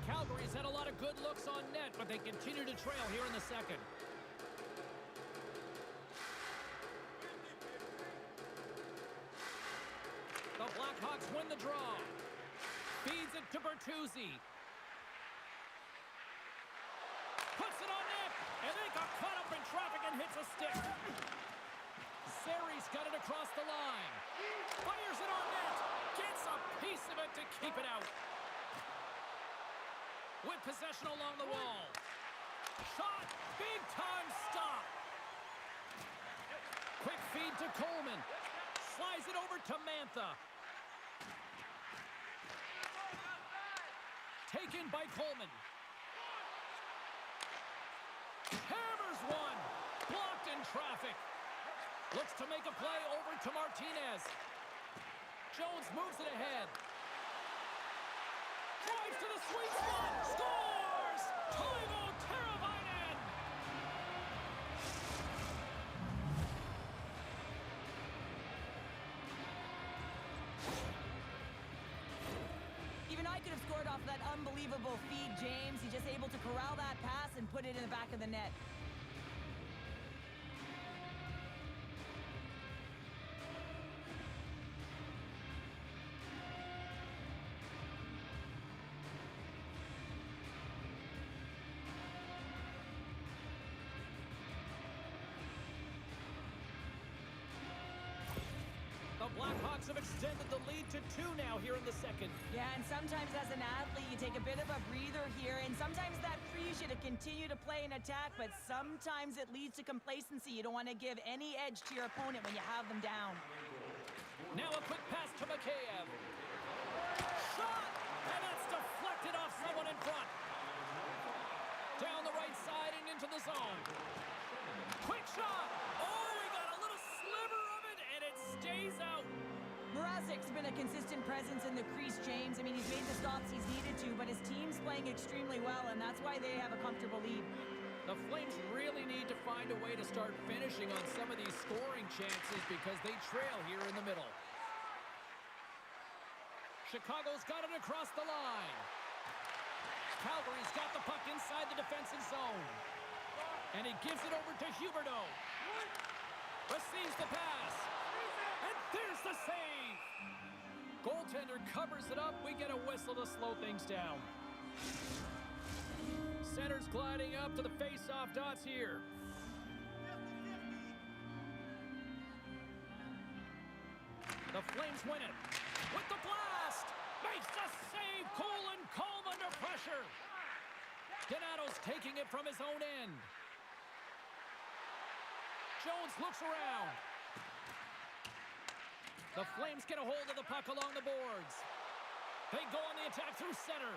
Calgary's had a lot of good looks on net, but they continue to trail here in the second. The Blackhawks win the draw. Feeds it to Bertuzzi. Puts it on net, and they got caught up in traffic and hits a stick. Zeri's got it across the line. Fires it on net. Gets a piece of it to keep it out. With possession along the wall. Shot. Big time stop. Quick feed to Coleman. Slides it over to Mantha. Taken by Coleman. Hammers one. Blocked in traffic. Looks to make a play over to Martinez. Jones moves it ahead. Drives to the sweet spot. Scores! Toivo Teravainen! Even I could have scored off that unbelievable feed, James. He's just able to corral that pass and put it in the back of the net. The Blackhawks have extended the lead to 2 now here in the second. Yeah, and sometimes as an athlete, you take a bit of a breather here, and sometimes that frees you to continue to play and attack, but sometimes it leads to complacency. You don't want to give any edge to your opponent when you have them down. Now a quick pass to Mikheyev. Shot! And that's deflected off someone in front. Down the right side and into the zone. Quick shot! Oh, we got a little sliver of it, and it stays out. Mrazek's been a consistent presence in the crease, James. I mean, he's made the stops he's needed to, but his team's playing extremely well, and that's why they have a comfortable lead. The Flames really need to find a way to start finishing on some of these scoring chances because they trail here in the middle. Chicago's got it across the line. Calgary's got the puck inside the defensive zone. And he gives it over to Huberdeau. Receives the pass. And there's the save. Goaltender covers it up. We get a whistle to slow things down. Center's gliding up to the face-off dots here. The Flames win it. With the blast! Makes the save! Colin calm under pressure. Donato's taking it from his own end. Jones looks around. The Flames get a hold of the puck along the boards. They go on the attack through center.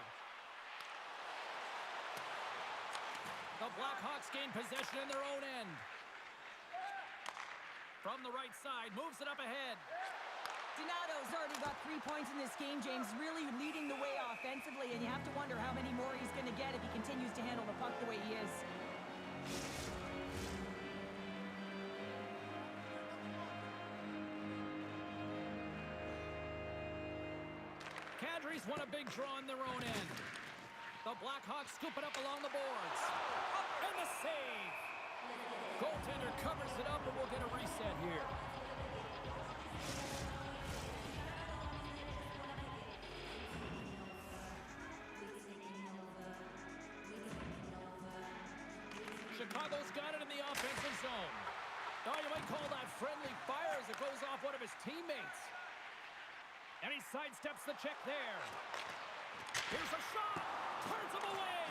The Blackhawks gain possession in their own end. From the right side, moves it up ahead. Donato's already got 3 points in this game, James, really leading the way offensively, and you have to wonder how many more he's going to get if he continues to handle the puck the way he is. Kadri's won a big draw in their own end. The Blackhawks scoop it up along the boards. And the save! Goaltender covers it up, and we'll get a reset here. Chicago's got it in the offensive zone. Oh, you might call that friendly fire as it goes off one of his teammates. And he sidesteps the check there. Here's a shot. Turns him away.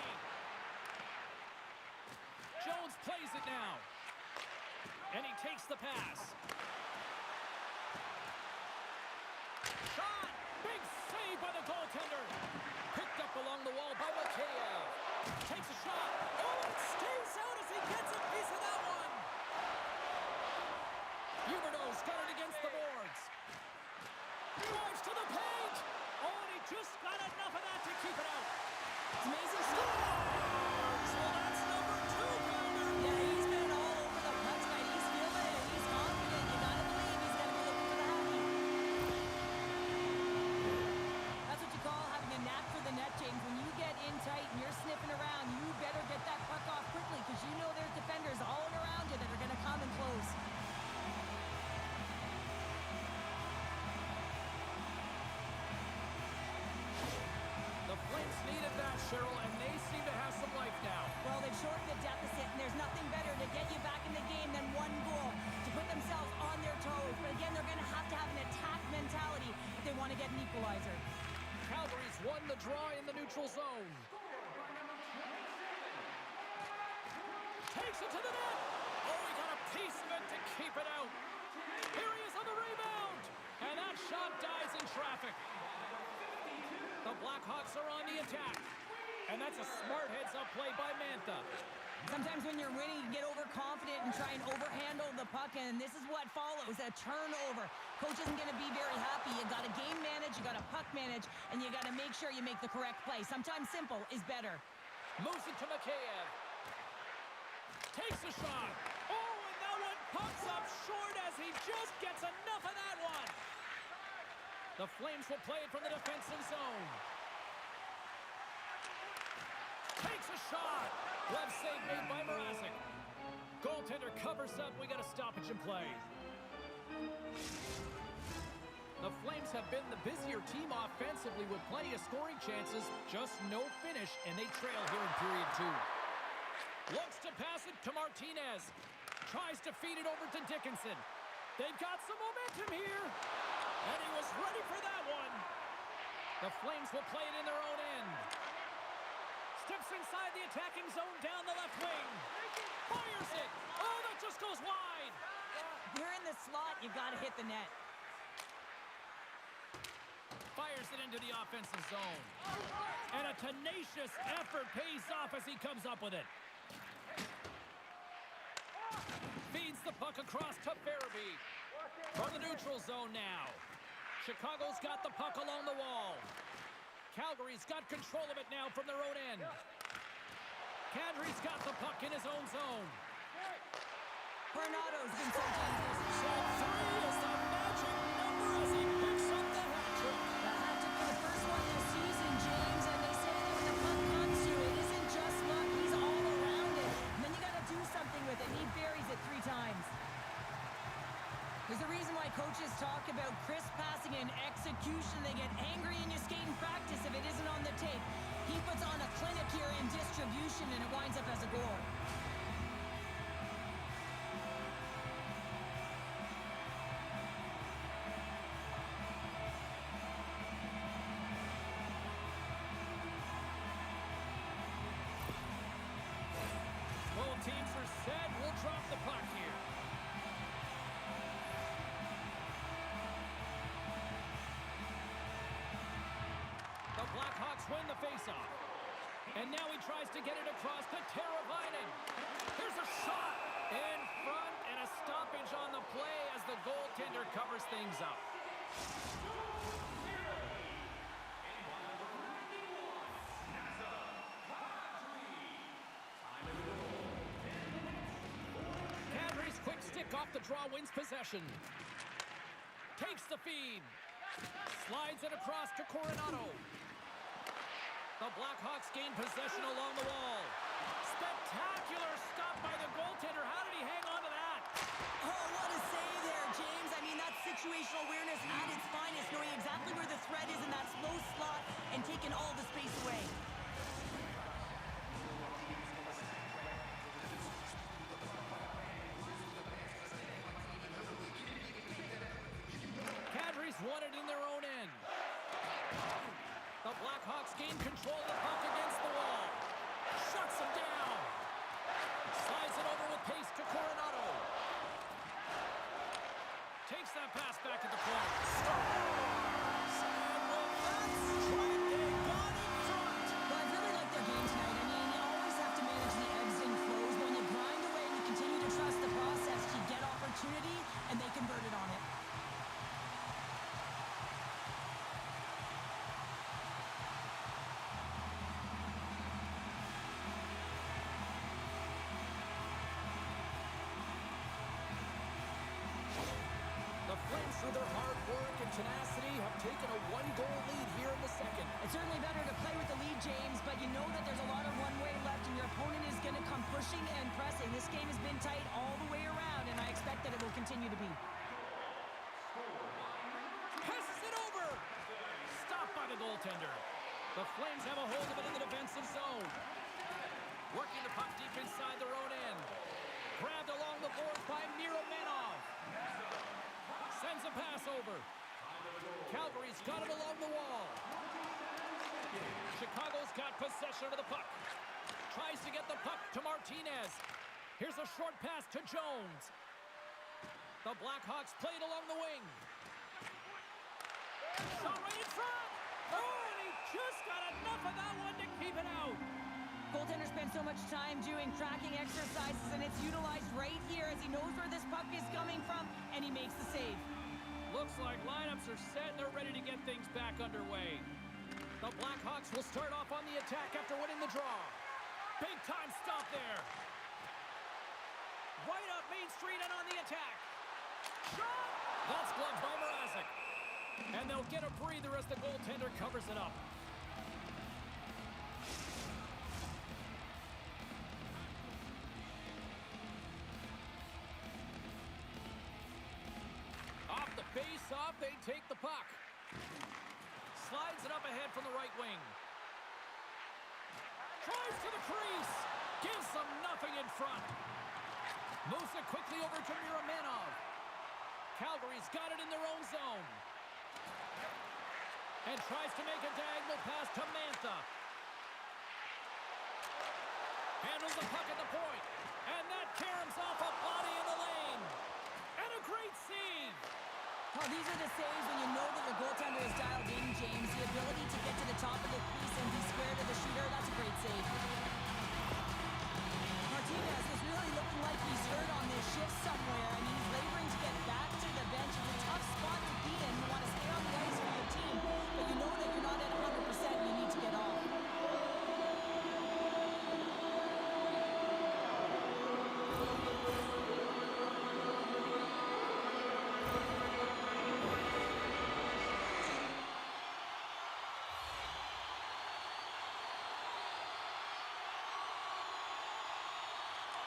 Jones plays it now. And he takes the pass. Shot. Big save by the goaltender. Picked up along the wall by Mikheyev. Takes a shot. Oh, it stays out as he gets a piece of that one. Huberdeau's got it against the boards. Drives to the paint. Oh, and he just got enough of that to keep it out. It's amazing stuff. Scores! Well, that's number 2, Pounder. Yeah, he's been all over the puck tonight. He's feeling it. He's confident. You gotta believe he's gonna be looking for the happy. That's what you call having a knack for the net, James. When you get in tight and you're sniffing around, you better get that puck off quickly because you know there's defenders all around you that are gonna come and close. The Flames needed that, Cheryl, and they seem to have some life now. Well, they've shortened the deficit, and there's nothing better to get you back in the game than one goal to put themselves on their toes. But again, they're going to have an attack mentality if they want to get an equalizer. Calgary's won the draw in the neutral zone. Takes it to the net. Oh, he got a piece of it to keep it out. Here he is on the rebound. And that shot dies in traffic. The Blackhawks are on the attack. And that's a smart heads-up play by Mantha. Sometimes when you're winning, you get overconfident and try and overhandle the puck, and this is what follows, a turnover. Coach isn't going to be very happy. You got to game manage, you got to puck manage, and you got to make sure you make the correct play. Sometimes simple is better. Moves it to Mikheyev. Takes a shot. Oh, and that one pops up short as he just gets enough of that one. The Flames will play it from the defensive zone. Takes a shot. Glove save made by Mrazek. Goaltender covers up. We got a stoppage in play. The Flames have been the busier team offensively with plenty of scoring chances. Just no finish, and they trail here in period 2. Looks to pass it to Martinez. Tries to feed it over to Dickinson. They've got some momentum here. And he was ready for that one. The Flames will play it in their own end. Steps inside the attacking zone down the left wing. Fires it. Oh, that just goes wide. If you're in the slot, you got to hit the net. Fires it into the offensive zone. And a tenacious effort pays off as he comes up with it. Feeds the puck across to Farabee. From the neutral zone now. Chicago's got the puck along the wall. Calgary's got control of it now from their own end. Kadri's got the puck in his own zone. Coronato's been so dangerous. So 3 is the magic number as he picks up the hat trick. The hat trick for the first one this season, James, and they say that when the puck comes to you, it isn't just luck, he's all around it. And then you got to do something with it, and he buries it 3 times. There's a reason why coaches talk about crisp passing and execution. They get angry in your skate in practice if it isn't on the tape. He puts on a clinic here in set. We'll drop the puck here. The Blackhawks win the faceoff. And now he tries to get it across to Teravainen. Here's a shot in front and a stoppage on the play as the goaltender covers things up. Kadri's quick stick off the draw wins possession. Takes the feed. Slides it across to Coronado. The Blackhawks gain possession along the wall. Spectacular stop by the goaltender. How did he hang on to that? Oh, what a save there, James. I mean, that's situational awareness at its finest, knowing exactly where the threat is in that slow slot and taking all the space away. Kadri's won it in their own end. The Blackhawks gain control of the puck against the wall. Shuts him down. Slides it over with pace to Coronado. Takes that pass back at the point. Scores! And with that strike, they got in front. Well, I really like their game tonight. I mean, you always have to manage the ebbs and flows. When you grind away and you continue to trust the process, you get opportunity, and they converted on it. The Flames, through their hard work and tenacity, have taken a one-goal lead here in the second. It's certainly better to play with the lead, James, but you know that there's a lot of one-way left, and your opponent is going to come pushing and pressing. This game has been tight all the way around, and I expect that it will continue to be. Passes it over. Stopped by the goaltender. The Flames have a hold of it in the defensive zone. Working the puck deep inside their own end. Grabbed along the boards by Miromenov. Sends a pass over. Calgary's got it along the wall. Chicago's got possession of the puck. Tries to get the puck to Martinez. Here's a short pass to Jones. The Blackhawks played along the wing. Shot right in front. Oh, and he just got enough of that one to keep it out. Goaltender spends so much time doing tracking exercises, and it's utilized right here as he knows where this puck is coming from, and he makes the save. Looks like lineups are set and they're ready to get things back underway. The Blackhawks will start off on the attack after winning the draw. Big time stop there. Right up Main Street and on the attack. Shot! That's gloved by Mrazek. And they'll get a breather as the goaltender covers it up. Off the face-off, they take the puck. Slides it up ahead from the right wing. Drives to the crease. Gives them nothing in front. Moves it quickly over to Miromenov. Calgary's got it in their own zone. And tries to make a diagonal pass to Mantha. Handles the puck at the point. And that caroms off a body in the lane. And a great save. Oh, these are the saves when you know that your goaltender is dialed in, James. The ability to get to the top of the crease and be square to the shooter, that's a great save. Martinez is really looking like he's hurt on this shift somewhere. I mean, he's laboring to get back to the bench. It's a tough spot to be in. You want to stay on the ice for your team, but you know that you're not at 100% and you need to get off.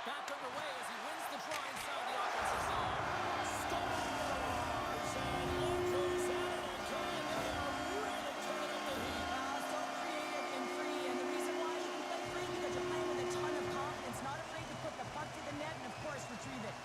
Back underway as he wins the draw inside the offensive zone. Scores! And look who's at it again. They are really turning up the heat. So creative and free, and the reason why you can play free because you're playing with a ton of confidence, not afraid to put the puck to the net and, of course, retrieve it.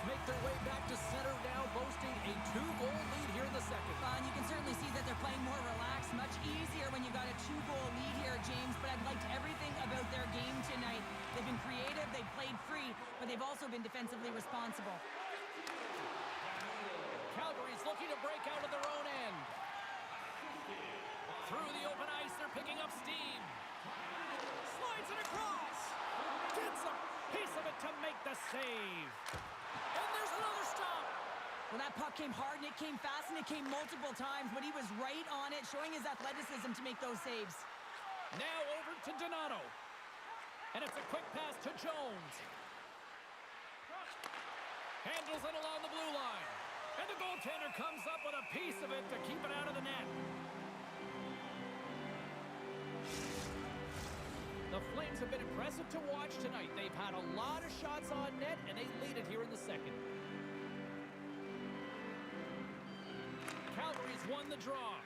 make their way back to center now, boasting a 2-goal lead here in the second. And you can certainly see that they're playing more relaxed, much easier when you've got a 2-goal lead here, James. But I've liked everything about their game tonight. They've been creative, they've played free, but they've also been defensively responsible. Calgary's looking to break out of their own end. Through the open ice, they're picking up steam. Slides it across. Gets a piece of it to make the save. And there's another stop. Well, that puck came hard, and it came fast, and it came multiple times, but he was right on it, showing his athleticism to make those saves. Now over to Donato. And it's a quick pass to Jones. Handles it along the blue line. And the goaltender comes up with a piece of it to keep it out of the net. The Flames have been impressive to watch tonight. They've had a lot of shots on net, and they lead it here in the second. Calgary's won the draw.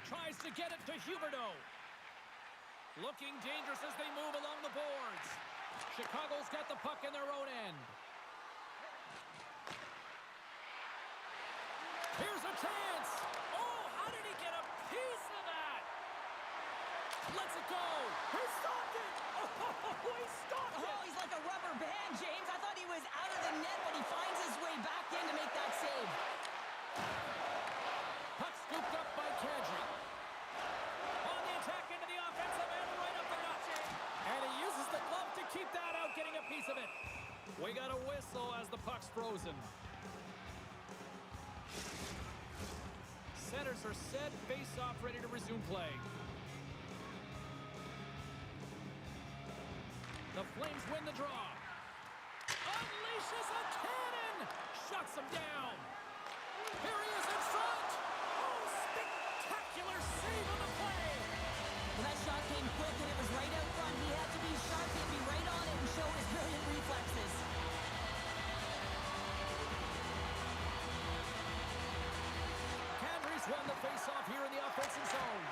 Tries to get it to Huberdeau. Looking dangerous as they move along the boards. Chicago's got the puck in their own end. Here's a chance. Oh, how did he get a piece of that? Lets it go. He stopped it. Oh, he stopped it. Oh, he's like a rubber band, James. I thought he was out of the net, but he finds his way back in to make that save. Puck scooped up by Kadri. On the attack into the offensive end, right up the nut. And he uses the glove to keep that out, getting a piece of it. We got a whistle as the puck's frozen. Centers are set, face-off ready to resume play. The Flames win the draw. Unleashes a cannon! Shuts him down. Here he is in front. Oh, spectacular save on the play. Well, that shot came quick, and it was right out front. He had to be sharp, he had to be right on it and show his brilliant reflexes. Kadri's won the face-off here in the offensive zone.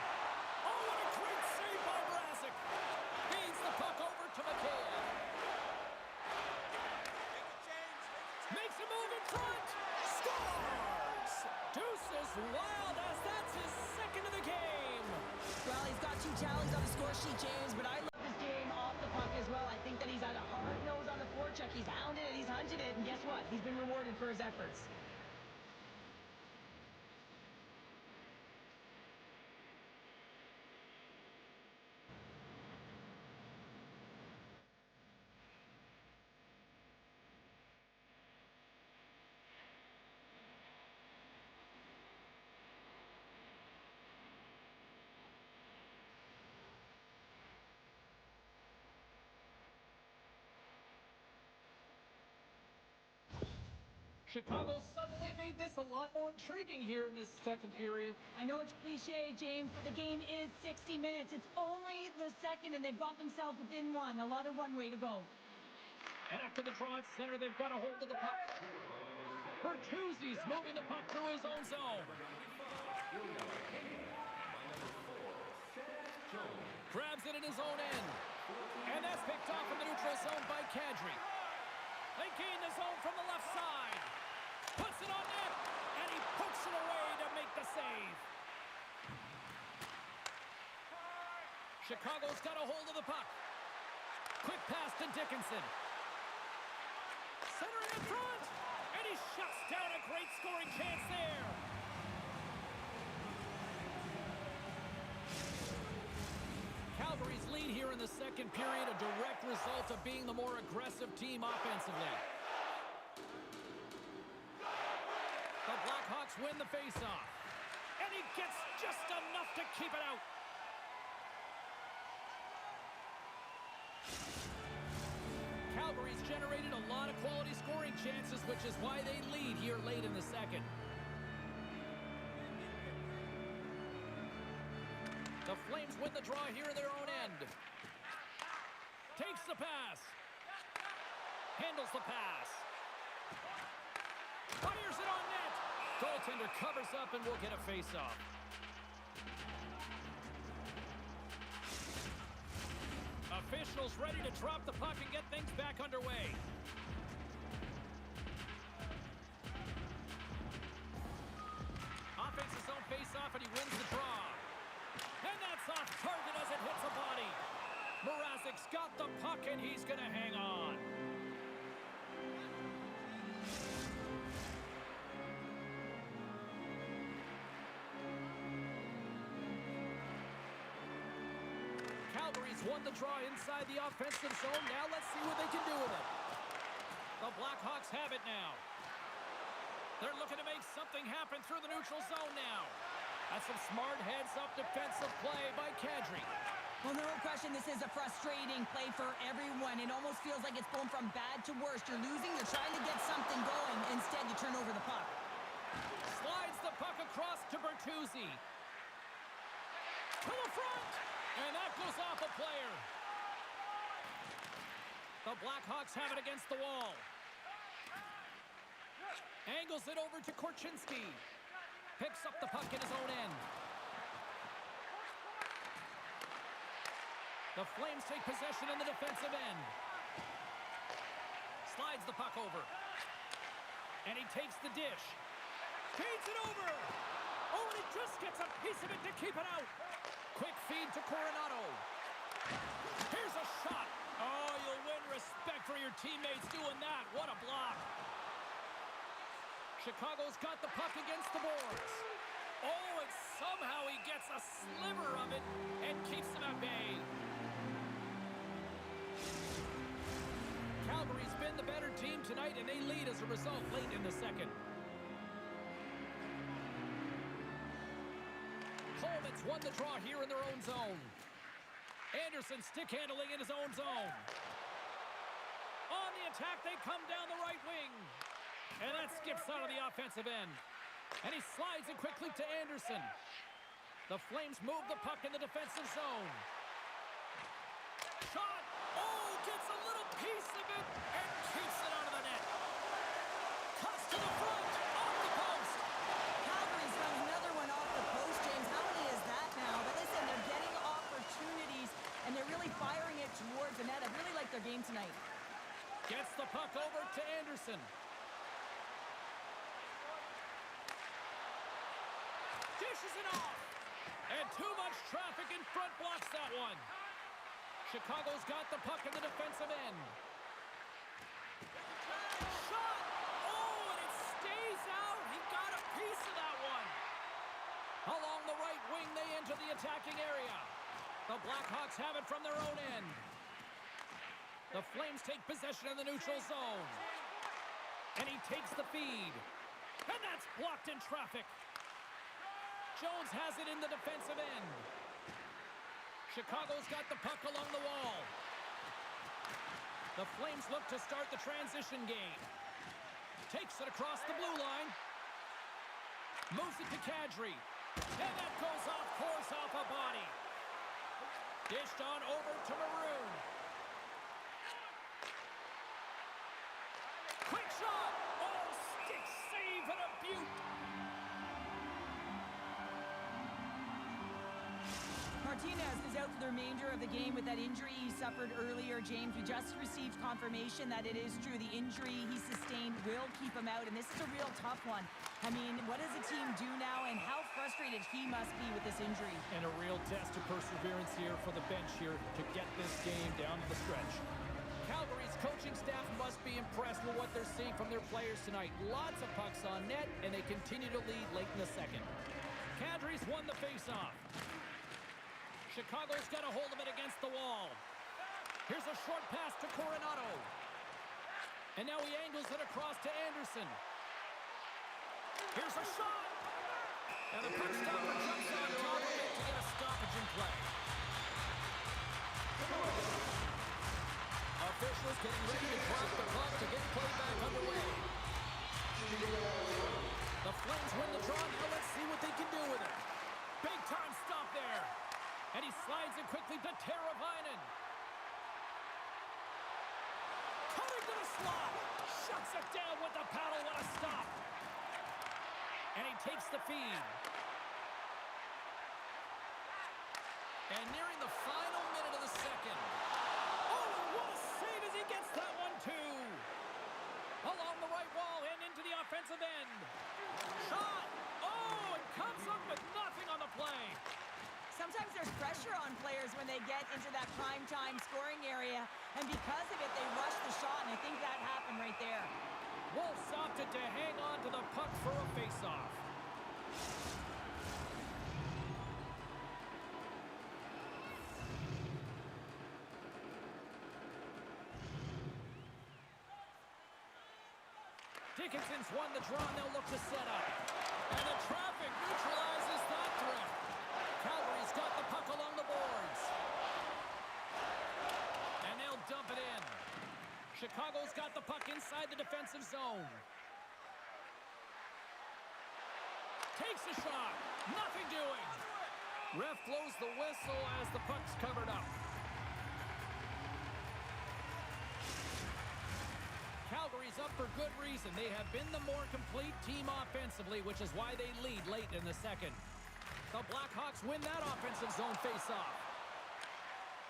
Oh, what a great save by Mrazek. Feeds the puck over to McKayev. Makes a move in front. Scores! Deuces wild as that's his second of the game. Well, he's got 2 tallies on the score sheet, James, but I love his game off the puck as well. I think that he's had a hard nose on the forecheck. He's hounded it, he's hunted it, and guess what? He's been rewarded for his efforts. Chicago suddenly made this a lot more intriguing here in this second period. I know it's cliche, James, but the game is 60 minutes. It's only the second, and they've got themselves within one. A lot of runway to go. And after the draw at center, they've got a hold of the puck. Bertuzzi's moving the puck through his own zone. Grabs it in his own end. And that's picked off in the neutral zone by Kadri. They gain the zone from the left side. Puts it on net, and he pokes it away to make the save. Chicago's got a hold of the puck. Quick pass to Dickinson. Centering in front, and he shuts down a great scoring chance there. Calgary's lead here in the second period, a direct result of being the more aggressive team offensively. The Blackhawks win the faceoff, and he gets just enough to keep it out. Calgary's generated a lot of quality scoring chances, which is why they lead here late in the second. The Flames win the draw here in their own end. Takes the pass. Handles the pass. Fires it on net. Goaltender covers up and will get a face-off. Officials ready to drop the puck and get things back underway. Isaacs got the puck, and he's going to hang on. Calgary's won the draw inside the offensive zone. Now let's see what they can do with it. The Blackhawks have it now. They're looking to make something happen through the neutral zone now. That's some smart heads-up defensive play by Kadri. Well, no question, this is a frustrating play for everyone. It almost feels like it's going from bad to worse. You're losing, you're trying to get something going. Instead, you turn over the puck. Slides the puck across to Bertuzzi. To the front! And that goes off a player. The Blackhawks have it against the wall. Angles it over to Korchinski. Picks up the puck in his own end. The Flames take possession in the defensive end. Slides the puck over. And he takes the dish. Feeds it over. Oh, and he just gets a piece of it to keep it out. Quick feed to Coronado. Here's a shot. Oh, you'll win respect for your teammates doing that. What a block. Chicago's got the puck against the boards. Oh, and somehow he gets a sliver of it and keeps them at bay. Calgary's been the better team tonight, and they lead as a result late in the second. Coleman's won the draw here in their own zone. Anderson stick handling in his own zone. On the attack, they come down the right wing. And that skips out of the offensive end. And he slides it quickly to Anderson. The Flames move the puck in the defensive zone. Shot! Oh, gets a little piece of it and keeps it out of the net. Cuts to the front, off the post. Calgary's got another one off the post, James. How many is that now? But listen, they're getting opportunities, and they're really firing it towards the net. I really like their game tonight. Gets the puck over to Anderson. Dishes it off. And too much traffic in front blocks that one. Chicago's got the puck in the defensive end. Shot! Oh, and it stays out. He got a piece of that one. Along the right wing, they enter the attacking area. The Blackhawks have it from their own end. The Flames take possession in the neutral zone. And he takes the feed. And that's blocked in traffic. Jones has it in the defensive end. Chicago's got the puck along the wall. The Flames look to start the transition game. Takes it across the blue line. Moves it to Kadri. And that goes off course off a body. Dished on over to Maroon. Quick shot! Oh, stick save and a beaut! Martinez is out for the remainder of the game with that injury he suffered earlier. James, we just received confirmation that it is true. The injury he sustained will keep him out, and this is a real tough one. I mean, what does the team do now, and how frustrated he must be with this injury? And a real test of perseverance here for the bench here to get this game down to the stretch. Calgary's coaching staff must be impressed with what they're seeing from their players tonight. Lots of pucks on net, and they continue to lead late in the second. Kadri's won the faceoff. Chicago's got a hold of it against the wall. Here's a short pass to Coronado. And now he angles it across to Anderson. Here's a shot. And the puck stopper jumps on top of it to get a stoppage in play. Officials getting ready to drop the puck to get play back underway. The Flames win the draw. Now let's see what they can do with it. Big time stop there. And he slides it quickly to Teravainen. Cutting to the slot. Shuts it down with the paddle. What a stop. And he takes the feed. And nearing the final minute of the second. Oh, what a save as he gets that one too. Along the right wall and into the offensive end. Shot. Oh, it comes up with nothing on the play. Sometimes there's pressure on players when they they get into that prime time scoring area. And because of it, they rush the shot, and I think that happened right there. Wolves opted to hang on to the puck for a face-off. Dickinson's won the draw, and they'll look to set up. And the traffic neutralizes that threat. Calgary's got the puck along the boards. And they'll dump it in. Chicago's got the puck inside the defensive zone. Takes a shot. Nothing doing. Ref blows the whistle as the puck's covered up. Calgary's up for good reason. They have been the more complete team offensively, which is why they lead late in the second. The Blackhawks win that offensive zone faceoff.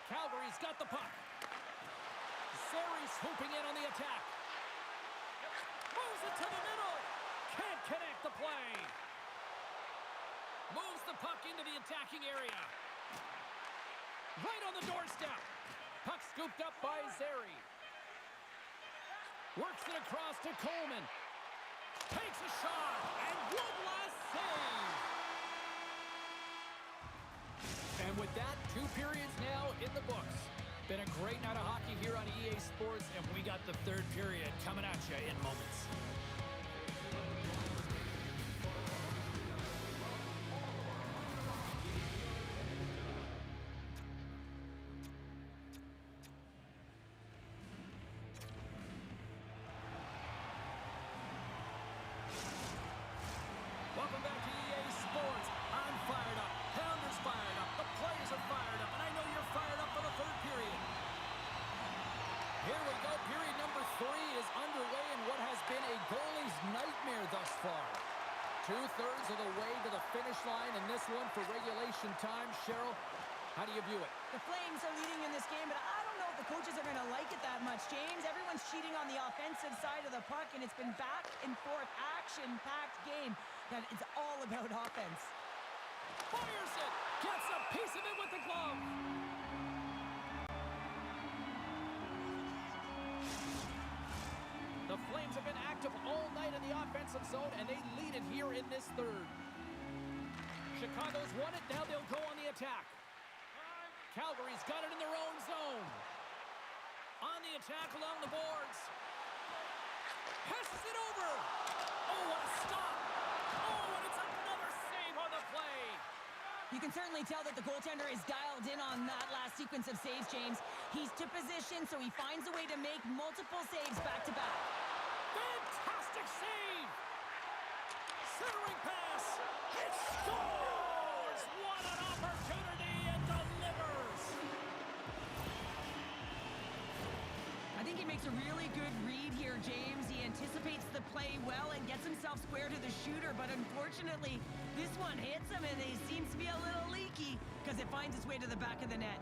Calgary's got the puck. Zari's hooping in on the attack. Moves it to the middle. Can't connect the play. Moves the puck into the attacking area. Right on the doorstep. Puck scooped up by Zary. Works it across to Coleman. Takes a shot. And one last save. And with that, 2 periods now in the books. Been a great night of hockey here on EA Sports, and we got the third period coming at you in moments. Welcome back to EA Sports. I'm fired up. Pounder's fired up. The players are fired up. And I know you're fired up for the third period. Here we go. Period number 3 is underway in what has been a goalie's nightmare thus far. 2/3 of the way to the finish line in this one for regulation time. Cheryl, how do you view it? The Flames are leading in this game, but I don't know if the coaches are going to like it that much, James. Everyone's cheating on the offensive side of the puck, and it's been back and forth, action-packed game that is all about offense. Fires it! Gets a piece of it with the glove! The Flames have been active all night in the offensive zone, and they lead it here in this third. Chicago's won it, now they'll go on the attack. Calgary's got it in their own zone. On the attack along the boards. Passes it over! Oh, what a stop! Oh, and it's another save on the play! You can certainly tell that the goaltender is dialed in on that last sequence of saves, James. He's to position, so he finds a way to make multiple saves back-to-back. Fantastic save! Centering pass! It scores! What an opportunity, and delivers! I think he makes a really good read here, James. He anticipates the play well and gets himself square to the shooter, but unfortunately, this one hits him and he seems to be a little leaky because it finds its way to the back of the net.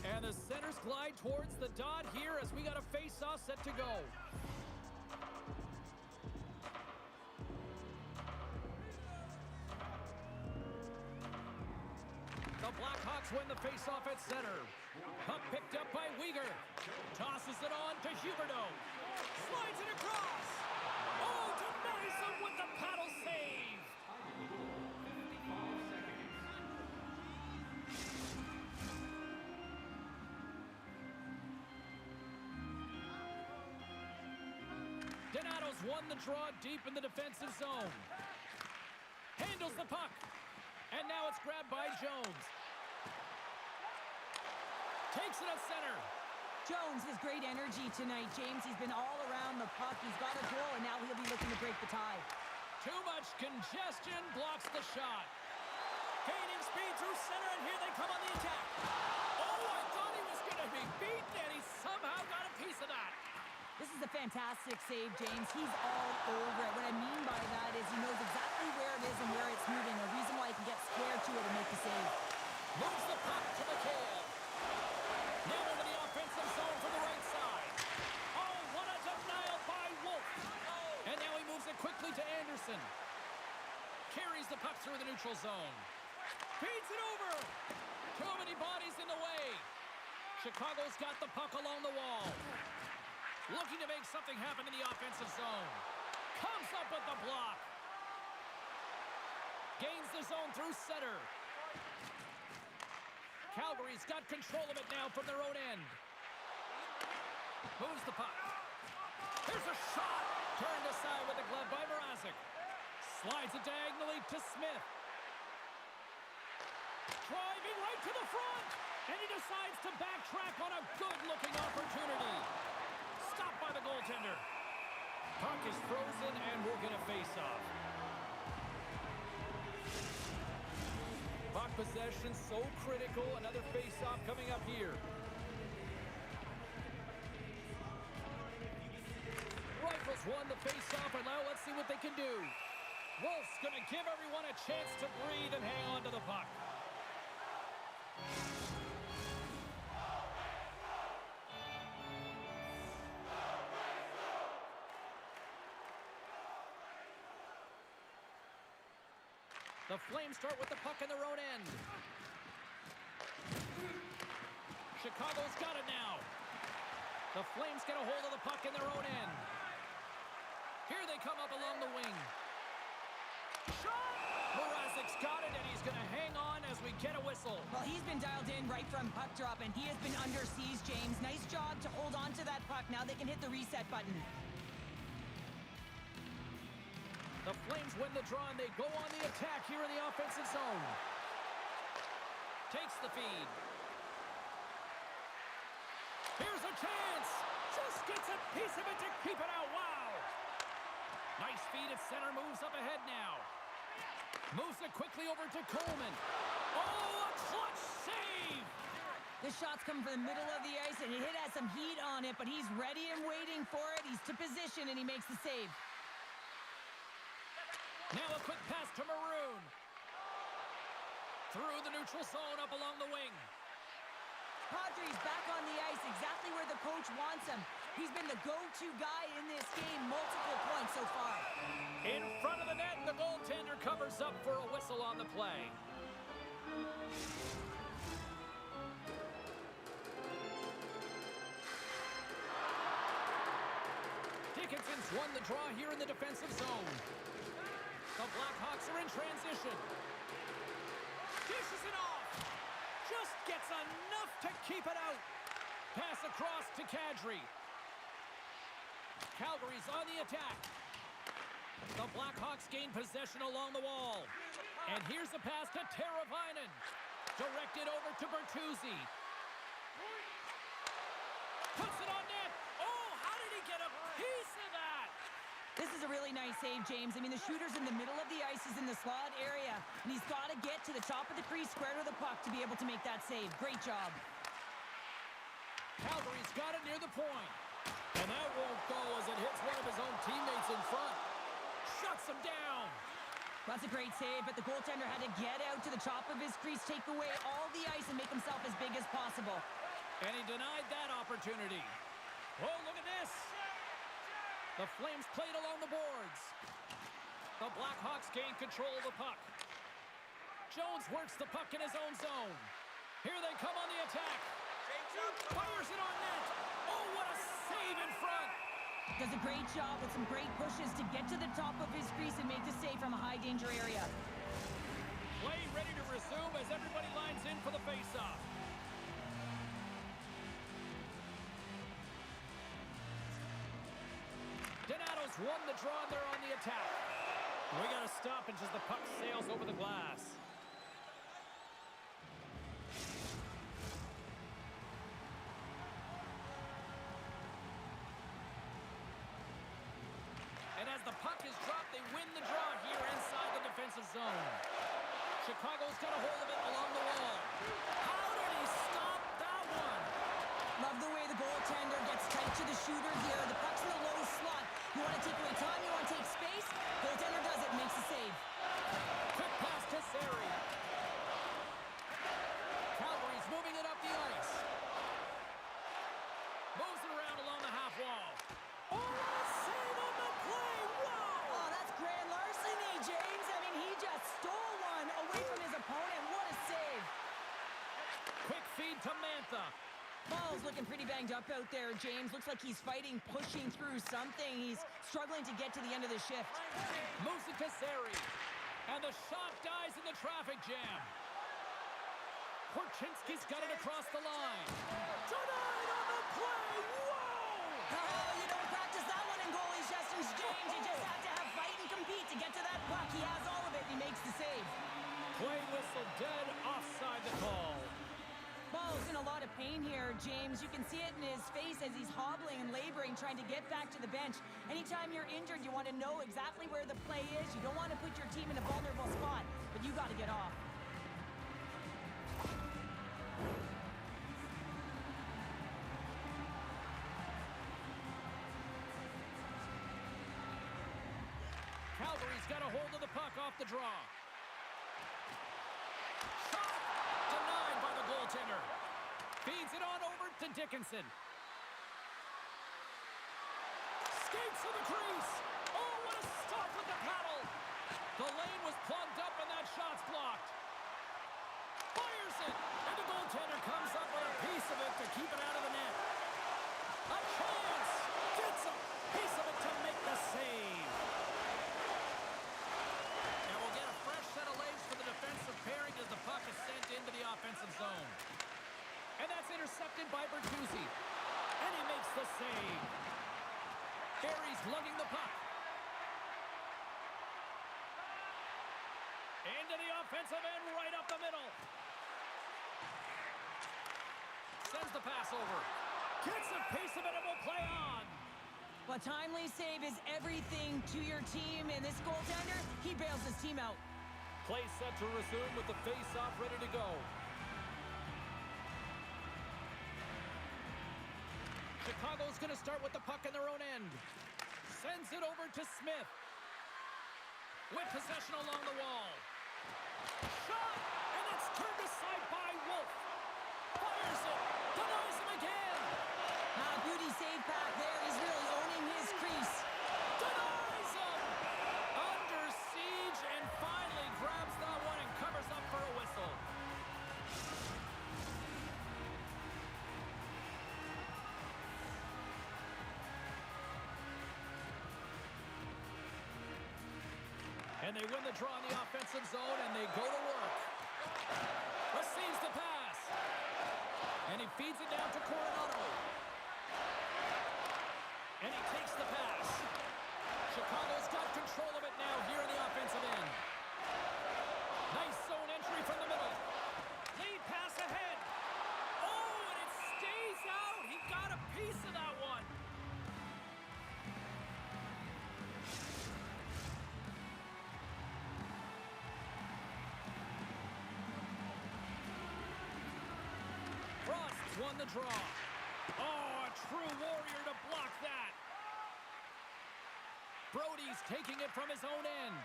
And the centers glide towards the dot here as we got a face-off set to go. The Blackhawks win the face-off at center. Puck picked up by Weegar. Tosses it on to Huberdeau. Slides it across. Oh, denies him with the paddle save. Donato's won the draw deep in the defensive zone. Handles the puck. And now it's grabbed by Jones. Takes it at center. Jones has great energy tonight, James. He's been all around the puck. He's got a goal, and now he'll be looking to break the tie. Too much congestion blocks the shot. Gaining speed through center, and here they come on the attack. Oh, I thought he was going to be beaten, and he somehow got a piece of that. This is a fantastic save, James. He's all over it. What I mean by that is he knows exactly where it is and where it's moving. A reason why he can get square to it and make the save. Moves the puck to the McHale. the puck through the neutral zone. Feeds it over. Too many bodies in the way. Chicago's got the puck along the wall. Looking to make something happen in the offensive zone. Comes up with the block. Gains the zone through center. Calgary's got control of it now from their own end. Moves the puck. Here's a shot. Turned aside with the glove by Mrazek. Slides it diagonally to Smith. Driving right to the front. And he decides to backtrack on a good-looking opportunity. Stopped by the goaltender. Puck is frozen and we'll get a face-off. Puck possession so critical. Another face-off coming up here. Rifles won the face-off, and now let's see what they can do. Wolf's going to give everyone a chance to breathe and hang on to the puck. The Flames start with the puck in their own end. Chicago's got it now. The Flames get a hold of the puck in their own end. Here they come up along the wing. Shot! Mrazek's got it, and he's going to hang on as we get a whistle. Well, he's been dialed in right from puck drop, and he has been under siege, James. Nice job to hold on to that puck. Now they can hit the reset button. The Flames win the draw, and they go on the attack here in the offensive zone. Takes the feed. Here's a chance. Just gets a piece of it to keep it out. Wow. Nice feed at center. Moves up ahead now. Moves it quickly over to Coleman. Oh, a clutch save. The shot's coming from the middle of the ice, and it has some heat on it, but he's ready and waiting for it. He's to position, and he makes the save. Now a quick pass to Maroon. Through the neutral zone up along the wing. Padres back on the ice, exactly where the coach wants him. He's been the go-to guy in this game, multiple points so far. In front of the net, the goaltender covers up for a whistle on the play. Dickinson's won the draw here in the defensive zone. The Blackhawks are in transition. Dishes it off. Just gets enough to keep it out. Pass across to Kadri. Calgary's on the attack. The Blackhawks gain possession along the wall. And here's the pass to Teravainen. Directed over to Bertuzzi. Puts it on net. Oh, how did he get a piece of that? This is a really nice save, James. I mean, the shooter's in the middle of the ice. He's in the slot area, and he's got to get to the top of the crease, square to the puck, to be able to make that save. Great job. Calgary's got it near the point. And that won't go as it hits one of his own teammates in front. Shuts him down. That's a great save, but the goaltender had to get out to the top of his crease, take away all the ice, and make himself as big as possible. And he denied that opportunity. Oh, look at this. The Flames played along the boards. The Blackhawks gain control of the puck. Jones works the puck in his own zone. Here they come on the attack. Fires it on net. Oh, what a save in front. Does a great job with some great pushes to get to the top of his crease and make the save from a high-danger area. Play ready to resume as everybody lines in for the face-off. Donato's won the draw, and they're on the attack. We got to stop as the puck sails over the glass. And as the puck is dropped, they win the draw here inside the defensive zone. Chicago's got a hold of it along the wall. How did he stop that one? Love the way the goaltender gets tight to the shooter here. The puck's in the low slot. You want to take away time, you want to take space. Goaltender does it, makes the save. Quick pass to Sari. Calgary's moving it up the ice. Moves it around along the half wall. Oh, what a save on the play! Wow! Oh, that's grand larceny, James. I mean, he just stole it to Mantha. Ball's looking pretty banged up out there, James. Looks like he's fighting, pushing through something. He's struggling to get to the end of the shift. Moves it to Sari. And the shot dies in the traffic jam. Korchinski's got it across the line. Denied on the play. Whoa! Oh, you don't practice that one in goalie sessions, James. You just have to have fight and compete to get to that puck. He has all of it, and he makes the save. Play whistle dead, offside the call. Ball's in a lot of pain here, James. You can see it in his face as he's hobbling and laboring, trying to get back to the bench. Anytime you're injured, you want to know exactly where the play is. You don't want to put your team in a vulnerable spot, but you got to get off. Calgary's got a hold of the puck off the draw. Shot! Denied by the goaltender. Feeds it on over to Dickinson. Skates to the crease. Oh, what a stop with the paddle. The lane was plugged up and that shot's blocked. Fires it. And the goaltender comes up with a piece of it to keep it out of the net. A chance. Gets a piece of it to make the save. And we'll get a fresh set of legs for the defensive pairing as the puck is sent into the offensive zone. And that's intercepted by Bertuzzi. And he makes the save. Barry's lugging the puck. Into the offensive end, right up the middle. Sends the pass over. Gets a piece of it and will play on. A timely save is everything to your team, and this goaltender, he bails his team out. Play set to resume with the face-off ready to go. Chicago's going to start with the puck in their own end. Sends it over to Smith. With possession along the wall. Shot! And it's turned aside by Wolf. Fires it. Denies him again. Beauty save back there. He's really owning his crease. Denies him. Under siege and finally grabs that one and covers up for a whistle. And they win the draw in the offensive zone, and they go to work. Receives the pass. And he feeds it down to Coronado. And he takes the pass. Chicago's got control of it now here in the offensive end. Nice zone entry from the middle. Lead pass ahead. Oh, and it stays out. He got a piece of that one. Frost's won the draw. Oh, a true warrior to block that. Brody's taking it from his own end.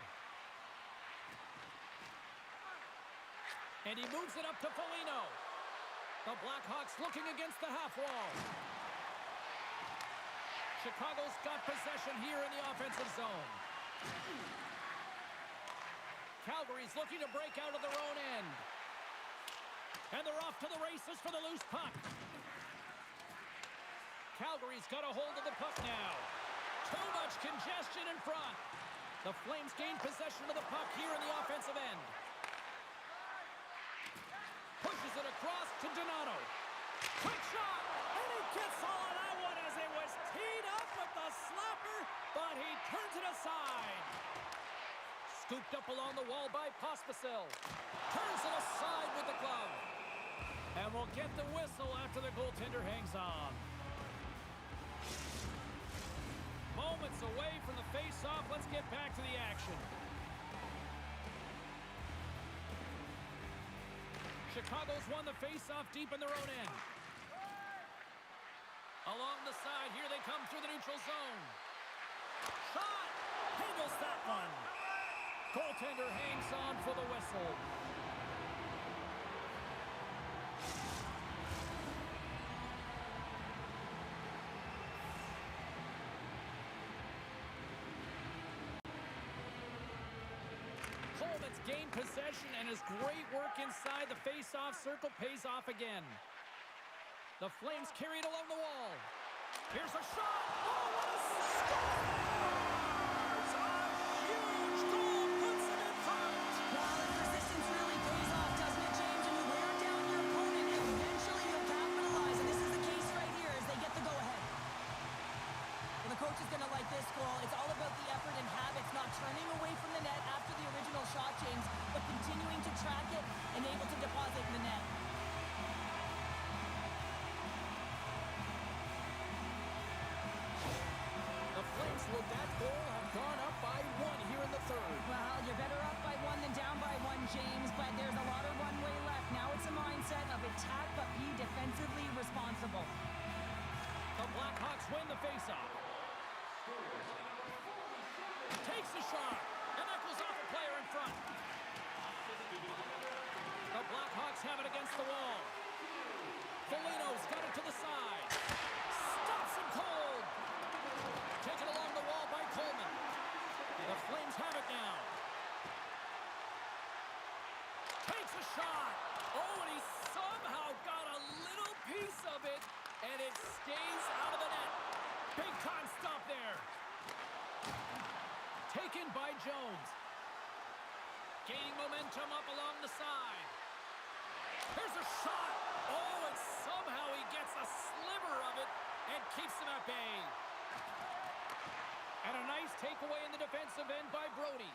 And he moves it up to Foligno. The Blackhawks looking against the half wall. Chicago's got possession here in the offensive zone. Calgary's looking to break out of their own end. And they're off to the races for the loose puck. Calgary's got a hold of the puck now. Too much congestion in front. The Flames gain possession of the puck here in the offensive end. Pushes it across to Donato. Quick shot, and he gets all of that one as it was teed up with the slapper, but he turns it aside. Scooped up along the wall by Pospisil. Turns it aside with the glove. And we'll get the whistle after the goaltender hangs on. Moments away from the face-off. Let's get back to the action. Chicago's won the face-off deep in their own end. Along the side, here they come through the neutral zone. Shot! Handles that one. Goaltender hangs on for the whistle. Coleman's gained possession, and his great work inside the face-off circle pays off again. The Flames carry it along the wall. Here's a shot. Oh, what a scores! A huge goal puts them in front. Well, the persistence really pays off, doesn't it, James? When you wear down your opponent, eventually you'll capitalize, and this is the case right here as they get the go-ahead. Well, the coach is going to like this goal. It's all about the effort and habits, not turning away from the net after the original shot, James, but continuing to track it and able to deposit in the net. The Flames with that goal have gone up by 1 here in the third. Well, you're better up by 1 than down by 1, James, but there's a lot of runway left. Now it's a mindset of attack, but be defensively responsible. The Blackhawks win the faceoff. Takes a shot, and that goes off a player in front. The Blackhawks have it against the wall. Foligno's got it to the side. Stops him cold. Taken along the wall by Coleman. The Flames have it now. Takes a shot. Oh, and he somehow got a little piece of it, and it stays out of the net. Big time stop there. Taken by Jones. Gaining momentum up along the side. Here's a shot. Oh, and somehow he gets a sliver of it and keeps him at bay. And a nice takeaway in the defensive end by Brody.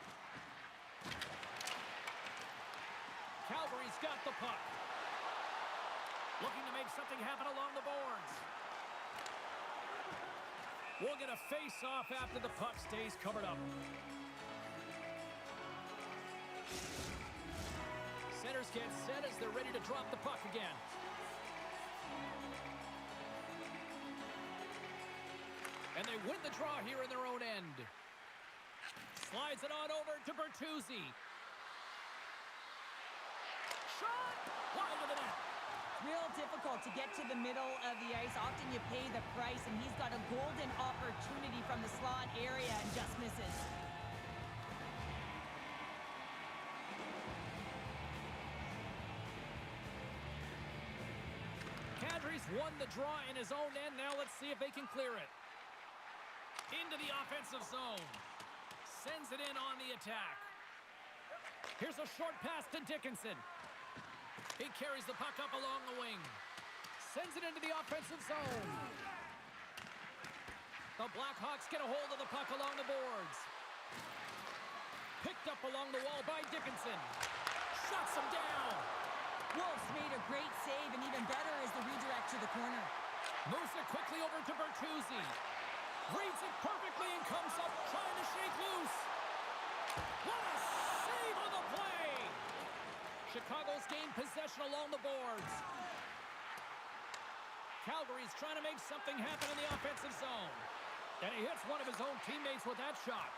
Calgary's got the puck. Looking to make something happen along the boards. We'll get a face-off after the puck stays covered up. Centers get set as they're ready to drop the puck again. And they win the draw here in their own end. Slides it on over to Bertuzzi. Shot! Wide of the net. Real difficult to get to the middle of the ice. Often you pay the price, and he's got a golden opportunity from the slot area and just misses. Kadri's won the draw in his own end. Now let's see if they can clear it. Into the offensive zone. Sends it in on the attack. Here's a short pass to Dickinson. He carries the puck up along the wing. Sends it into the offensive zone. The Blackhawks get a hold of the puck along the boards. Picked up along the wall by Dickinson. Shuts him down. Wolves made a great save, and even better is the redirect to the corner. Moves it quickly over to Bertuzzi. Reads it perfectly and comes up trying to shake loose. What a save on the play! Chicago's gained possession along the boards. Calgary's trying to make something happen in the offensive zone. And he hits one of his own teammates with that shot.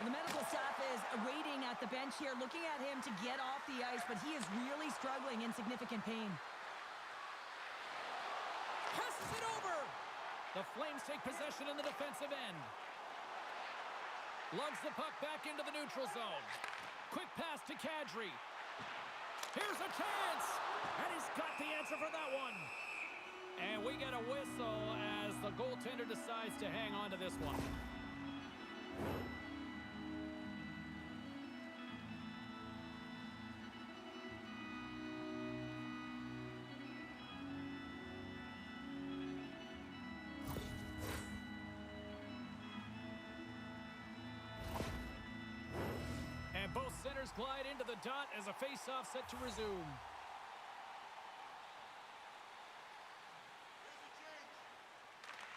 And the medical staff is waiting at the bench here, looking at him to get off the ice, but he is really struggling in significant pain. Passes it over! The Flames take possession in the defensive end. Lugs the puck back into the neutral zone. Quick pass to Kadri. Here's a chance! And he's got the answer for that one. And we get a whistle as the goaltender decides to hang on to this one. And both centers glide into the dot as a face-off set to resume.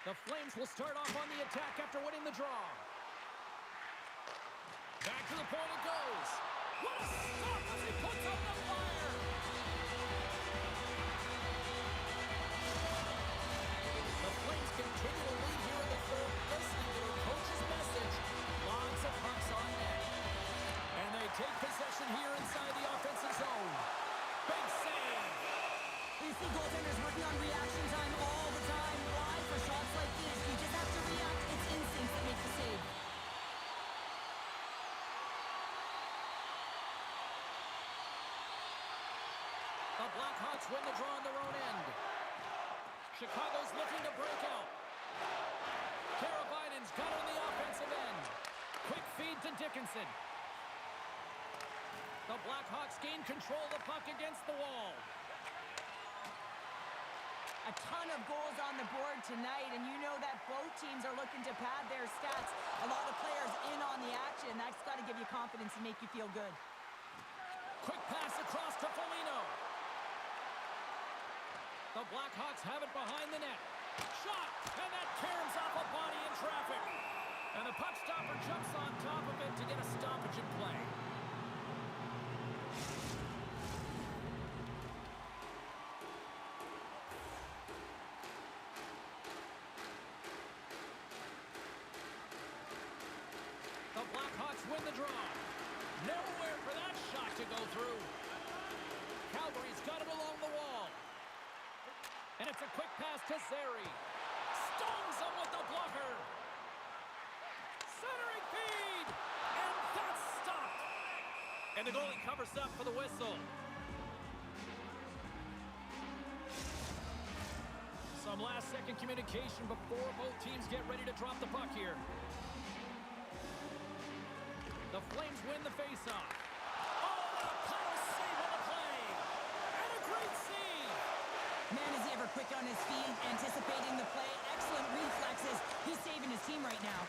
The Flames will start off on the attack after winning the draw. Back to the point it goes. What a stop as he puts out the fire! The Flames continue to lead here in the third, listening to their coach's message. Lots of pucks on net. And they take possession here inside the offensive zone. Big save! You see goaltenders working on reaction time all the time. Why? For shots like this, you just have to react. It's instincts that make the save. The Blackhawks win the draw on their own end. Chicago's looking to break out. Karabainen's got on the offensive end. Quick feed to Dickinson. The Blackhawks gain control of the puck against the wall. A ton of goals on the board tonight, and you know that both teams are looking to pad their stats. A lot of players in on the action. That's got to give you confidence and make you feel good. Quick pass across to Foligno. The Blackhawks have it behind the net. Shot, and that caroms off a body in traffic. And the puck stopper jumps on top of it to get a stoppage in play. The Blackhawks win the draw. Nowhere for that shot to go through. Calgary's got it along the wall. And it's a quick pass to Zary. Stones him with the blocker. Centering feed. And that's stopped. And the goalie covers up for the whistle. Some last-second communication before both teams get ready to drop the puck here. The Flames win the faceoff. Oh, what a power save on the play. And a great save. Man, is he ever quick on his feet, anticipating the play. Excellent reflexes. He's saving his team right now.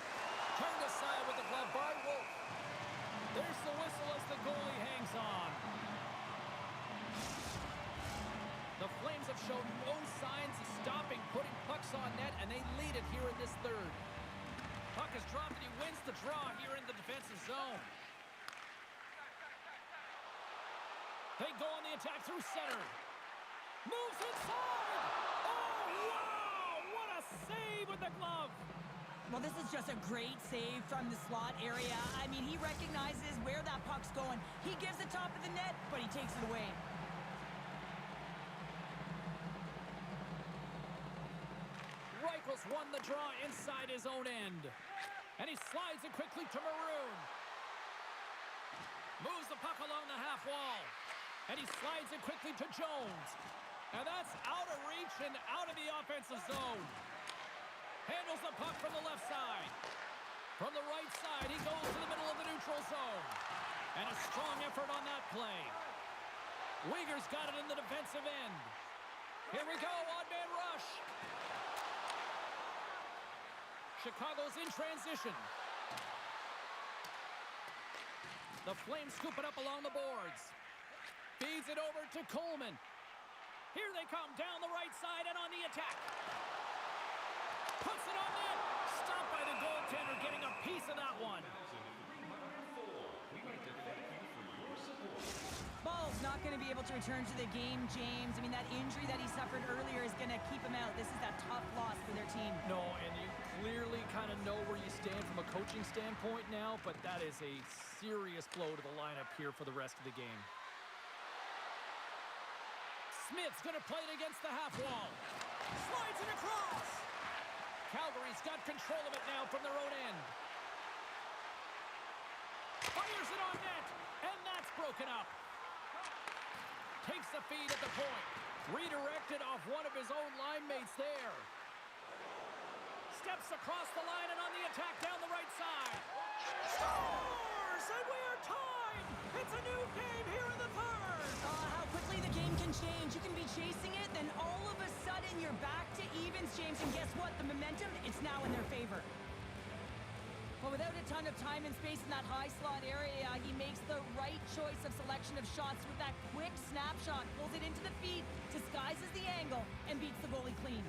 Turned aside with the glove by Wolf. There's the whistle as the goalie hangs on. The Flames have shown no signs of stopping putting pucks on net, and they lead it here in this third. Puck is dropped, and he wins the draw here in the defensive zone. They go on the attack through center. Moves inside! Oh, wow! What a save with the glove! Well, this is just a great save from the slot area. I mean, he recognizes where that puck's going. He gives the top of the net, but he takes it away. Reichels won the draw inside his own end. And he slides it quickly to Maroon. Moves the puck along the half wall. And he slides it quickly to Jones. And that's out of reach and out of the offensive zone. Handles the puck from the left side. From the right side, he goes to the middle of the neutral zone. And a strong effort on that play. Uyghur's got it in the defensive end. Here we go, odd-man rush. Chicago's in transition. The Flames scoop it up along the boards. Feeds it over to Coleman. Here they come down the right side and on the attack. Puts it on net. Stopped by the goaltender, getting a piece of that one. Ball's not going to be able to return to the game, James. I mean, that injury that he suffered earlier is going to keep him out. This is a tough loss for their team. No, and you clearly kind of know where you stand from a coaching standpoint now, but that is a serious blow to the lineup here for the rest of the game. Smith's going to play it against the half wall. Slides it across. Calgary's got control of it now from their own end. Fires it on net, and that's broken up. Takes the feed at the point. Redirected off one of his own line mates there. Steps across the line and on the attack down the right side. Scores! And we are tied! It's a new game here in the third! How quickly the game can change. You can be chasing it, then all of a sudden you're back to evens, James. And guess what? The momentum, it's now in their favor. But without a ton of time and space in that high slot area, he makes the right choice of selection of shots with that quick snapshot, pulls it into the feet, disguises the angle, and beats the goalie clean.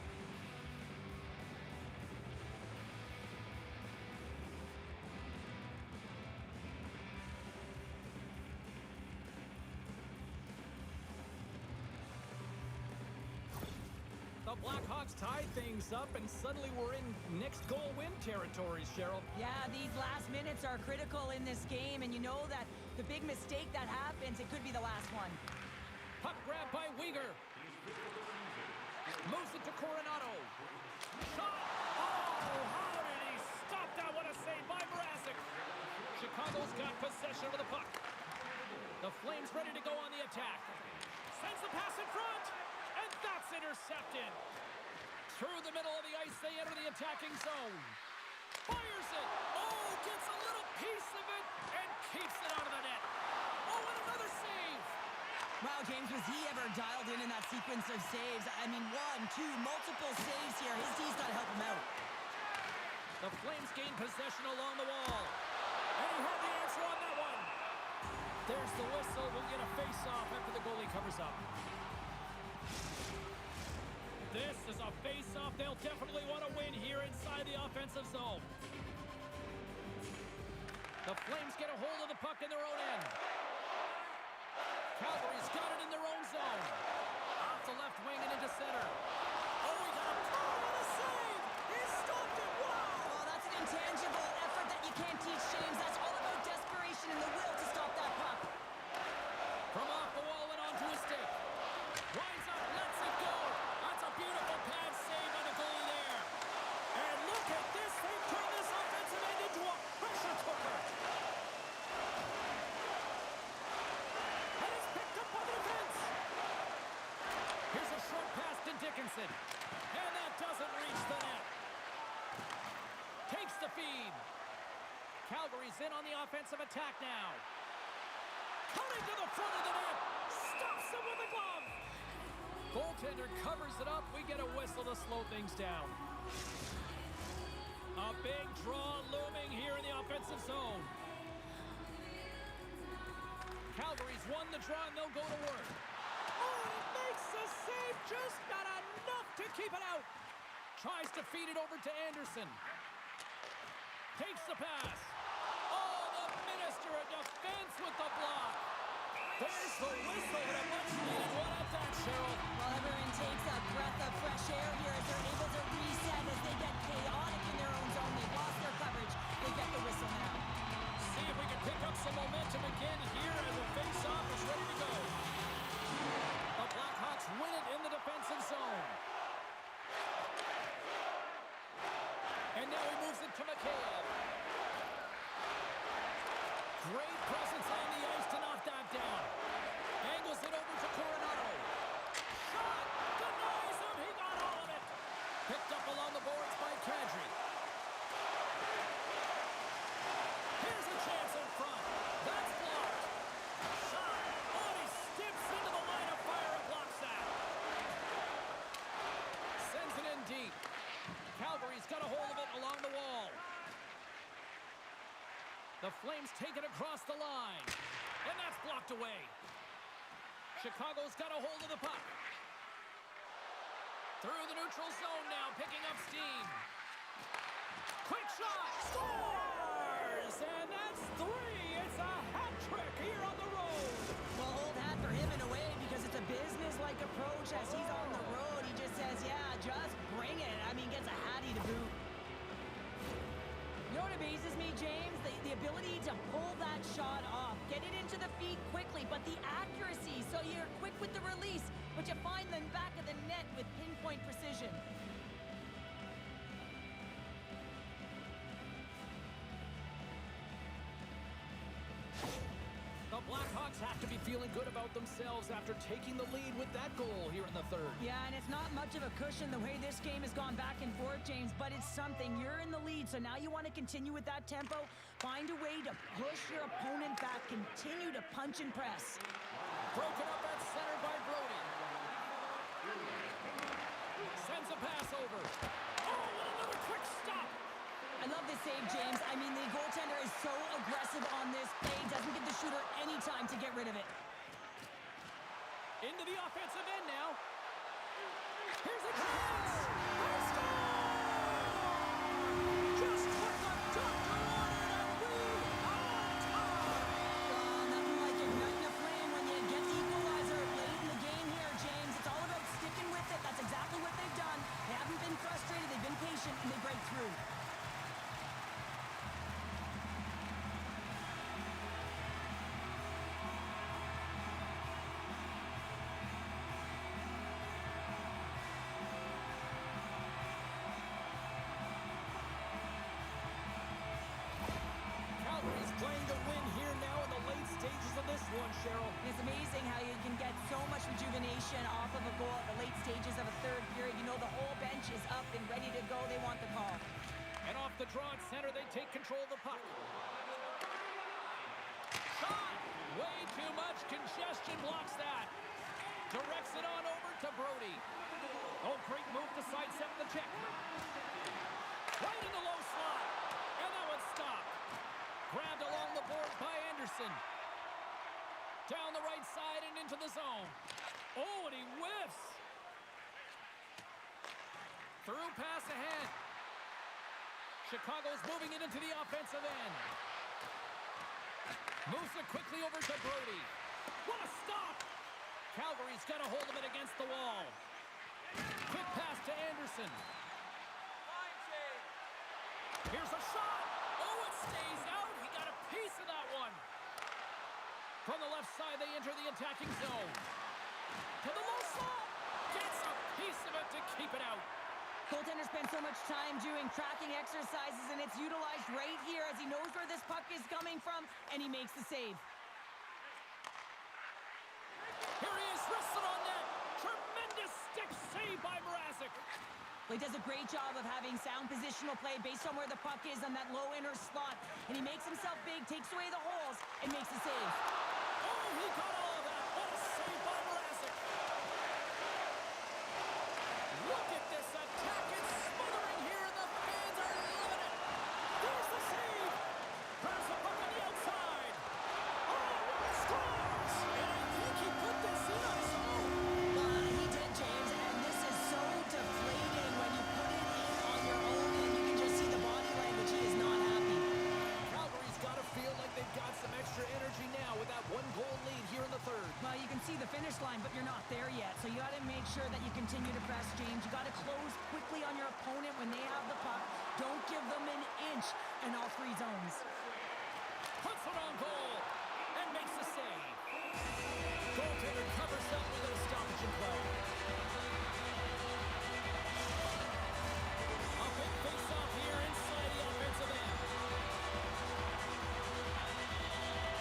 The Blackhawks tied things up, and suddenly we're in next goal win territories, Cheryl. Yeah, these last minutes are critical in this game, and you know that the big mistake that happens, it could be the last one. Puck grab by Uyghur. Moves it to Coronado. Shot! Oh, how did he stop that? What a save by Mrazek. Chicago's got possession of the puck. The Flames ready to go on the attack. Sends the pass in front, and that's intercepted. Through the middle of the ice, they enter the attacking zone. Fires it. Oh, gets a little piece of it and keeps it out of the net. Oh, and another save. Wow, James, was he ever dialed in that sequence of saves? I mean, one, two, multiple saves here. His D's got to help him out. The Flames gain possession along the wall. And he had the answer on that one. There's the whistle. We'll get a face-off after the goalie covers up. This is a face-off they'll definitely want to win here inside the offensive zone. The Flames get a hold of the puck in their own end. Calgary's got it in their own zone. Off the left wing and into center. Oh, he got a what a save! He stopped it! Wow! Oh, that's an intangible effort that you can't teach, James. That's all about desperation and the will to stop that puck. From off the wall and onto his stick. Winds up, lets it go. That's a beautiful pad save by the goalie there. And look at this. They've turned this offensive end into a pressure cooker. And it's picked up by the defense. Here's a short pass to Dickinson. And that doesn't reach the net. Takes the feed. Calgary's in on the offensive attack now. Cutting to the front of the net. Stops him with a glove. Goaltender covers it up. We get a whistle to slow things down. A big draw looming here in the offensive zone. Calgary's won the draw and they'll go to work. Oh, it makes the save. Just not enough to keep it out. Tries to feed it over to Anderson. Takes the pass. Oh, the Minister of Defense with the block. There's the whistle and a much-needed one at that, Cheryl. Well, everyone takes a breath of fresh air here as they're able to reset as they get chaotic in their own zone. They've lost their coverage. They get the whistle now. See if we can pick up some momentum again here as the face-off is ready to go. The Blackhawks win it in the defensive zone. And now he moves it to McCabe. Great presence on the ice to knock that down. Angles it over to Coronado. Shot! Denies him! He got all of it! Picked up along the boards by Kadri. Here's a chance in front. That's blocked. Shot! Oh, he skips into the line of fire and blocks that. Sends it in deep. Calgary's got a hold of it along the wall. The Flames take it across the line. And that's blocked away. Chicago's got a hold of the puck. Through the neutral zone now, picking up steam. Quick shot! Scores! And that's three. It's a hat trick here on the road. Well, old hat for him in a way because it's a business-like approach as he's on the road. He just says, yeah, just bring it. I mean, gets a hattie to boot. You know what amazes me, James? The ability to pull that shot off, get it into the feet quickly, but the accuracy. So you're quick with the release, but you find the back of the net with pinpoint precision. The Blackhawks have to be feeling good about themselves after taking the lead with that goal here in the third. Yeah, and it's not much of a cushion the way this game has gone back and forth, James, but it's something. You're in the lead, so now you want to continue with that tempo. Find a way to push your opponent back. Continue to punch and press. Broken up at center by Brody. Sends a pass over. Oh, and another quick stop. I love this save, James. I mean, the goaltender is so aggressive on this play. Doesn't give the shooter any time to get rid of it. Into the offensive end now. Here's a chance. They score! Just what the doctor ordered, and we are tied. Nothing like igniting a flame when you get the equalizer late in the game here, James. It's all about sticking with it. That's exactly what they've done. They haven't been frustrated. They've been patient, and they break through. Calgary's playing to win here now in the late stages of this one, Cheryl. It's amazing how you can get so much rejuvenation off of a goal at the late stages of a third period. You know, the whole bench is is up and ready to go, they want the call. And off the draw at center, they take control of the puck. Shot! Way too much congestion blocks that. Directs it on over to Brody. Oh, great move to sidestep the check. Right in the low slot. And that one stopped. Grabbed along the boards by Anderson. Down the right side and into the zone. Oh, and he whiffs. Through pass ahead. Chicago's moving it into the offensive end. Moves it quickly over to Brody. What a stop! Calgary's got a hold of it against the wall. Quick pass to Anderson. Here's a shot. Oh, it stays out. He got a piece of that one. From the left side, they enter the attacking zone. To the low slot. Gets a piece of it to keep it out. Goaltender spends so much time doing tracking exercises, and it's utilized right here as he knows where this puck is coming from, and he makes the save. Here he is, wristed on net. Tremendous stick save by Mrazek. Well, he does a great job of having sound positional play based on where the puck is on that low inner slot, and he makes himself big, takes away the holes, and makes the save. Oh, he got all of that. What a save by Mrazek. Look at this attack. It's smothering here, and the fans are loving it. There's the save. Grabs the puck on the outside. Oh, scores. And I think he put this in on his own. He did, James, and this is so deflating when you put it in on your own, and you can just see the body language. He is not happy. Calgary's got to feel like they've got some extra energy now with that one-goal lead here in the third. Well, you can see the finish line, but you're not there yet. So you got to make sure that you continue to press, James. You got to close quickly on your opponent when they have the puck. Don't give them an inch in all three zones. Puts it on goal and makes the save. Goaltender covers up with a stoppage in play. A big face-off here inside the offensive end.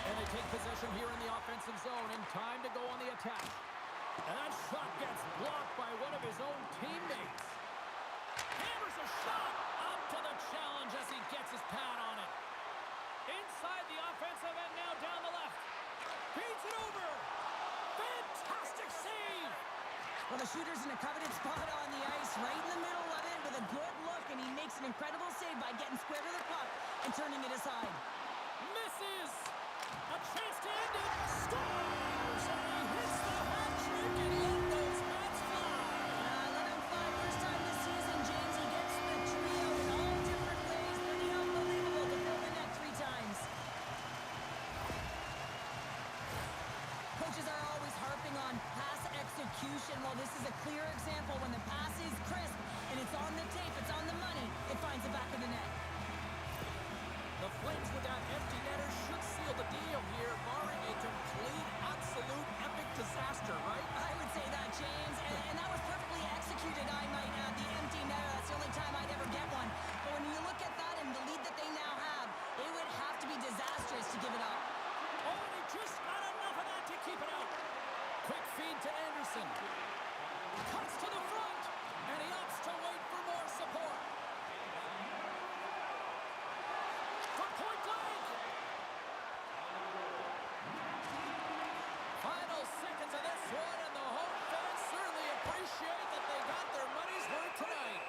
And they take possession here in the offensive zone, and time to go on the attack. And that shot gets blocked by one of his own teammates. Hammers a shot up to the challenge as he gets his pad on it. Inside the offensive end now down the left. Beats it over. Fantastic save. Well, the shooter's in a coveted spot on the ice, right in the middle of it with a good look, and he makes an incredible save by getting square to the puck and turning it aside. Misses. A chance to end it. Scores. And he hits the hat trick and let those hats fly. Let him fly first time this season, James. He gets the trio in all different ways. Pretty unbelievable to fill the net 3 times. Coaches are always harping on pass execution. Well, this is a clear example. When the pass is crisp and it's on the tape, it's on the money, it finds the back of the net. The Flames with that empty netter should seal the deal here, barring a complete, absolute, epic disaster, right? I would say that, James, and that was perfectly executed, I might add. The empty netter, that's the only time I'd ever get one. But when you look at that and the lead that they now have, it would have to be disastrous to give it up. Oh, and he just got enough of that to keep it out. Quick feed to Anderson. Cuts to the front, and he opts to wait for more support. From point blank. Final seconds of this one, and the home fans certainly appreciate that they got their money's worth tonight.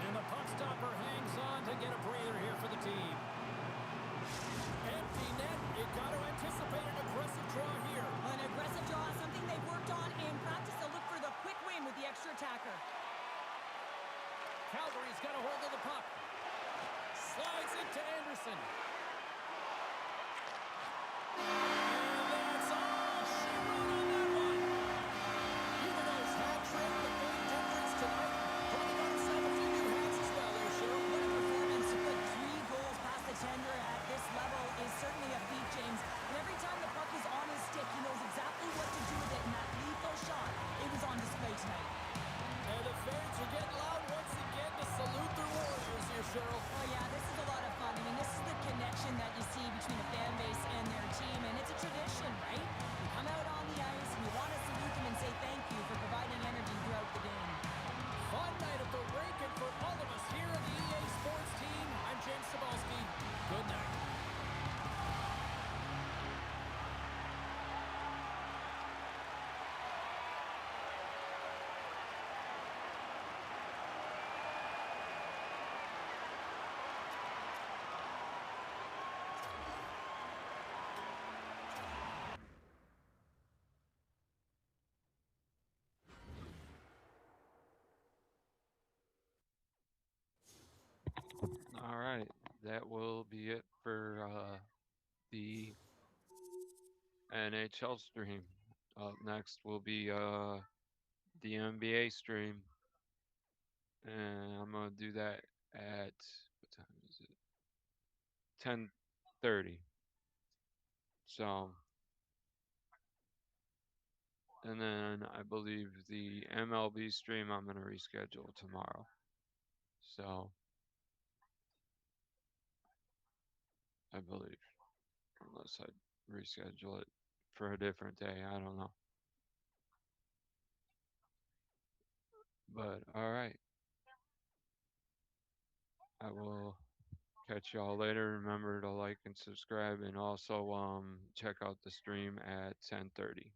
And the puck stopper hangs on to get a breather here for the team. Empty net. You got to anticipate an aggressive draw here. An aggressive draw, something they've worked on in practice. They'll look for the quick win with the extra attacker. Calgary's got a hold of the puck. Slides it to Anderson. And that's all she wrote on that one. Even though his hat trick, the big difference tonight, probably got himself a few new hats as well there, Cheryl. What a performance to put 3 goals past the tender at this level is certainly a feat, James. And every time the puck is on his stick, he knows exactly what to do with it. And that lethal shot, it was on display tonight. And the fans are getting loud once again to salute their Warriors here, Cheryl. Oh, yeah, this is a lot of fun. I mean, this is the connection that you see between the fan base and their team, and it's a tradition, right? You come out on the ice, and you want to salute them and say thank you for providing energy throughout the game. Fun night at the rink, and that will be it for the NHL stream. Up next will be the NBA stream, and I'm gonna do that at what time is it? 10:30. So, and then I believe the MLB stream I'm gonna reschedule tomorrow. So I believe, unless I reschedule it for a different day, I don't know. But all right, I will catch y'all later. Remember to like and subscribe, and also check out the stream at 10:30.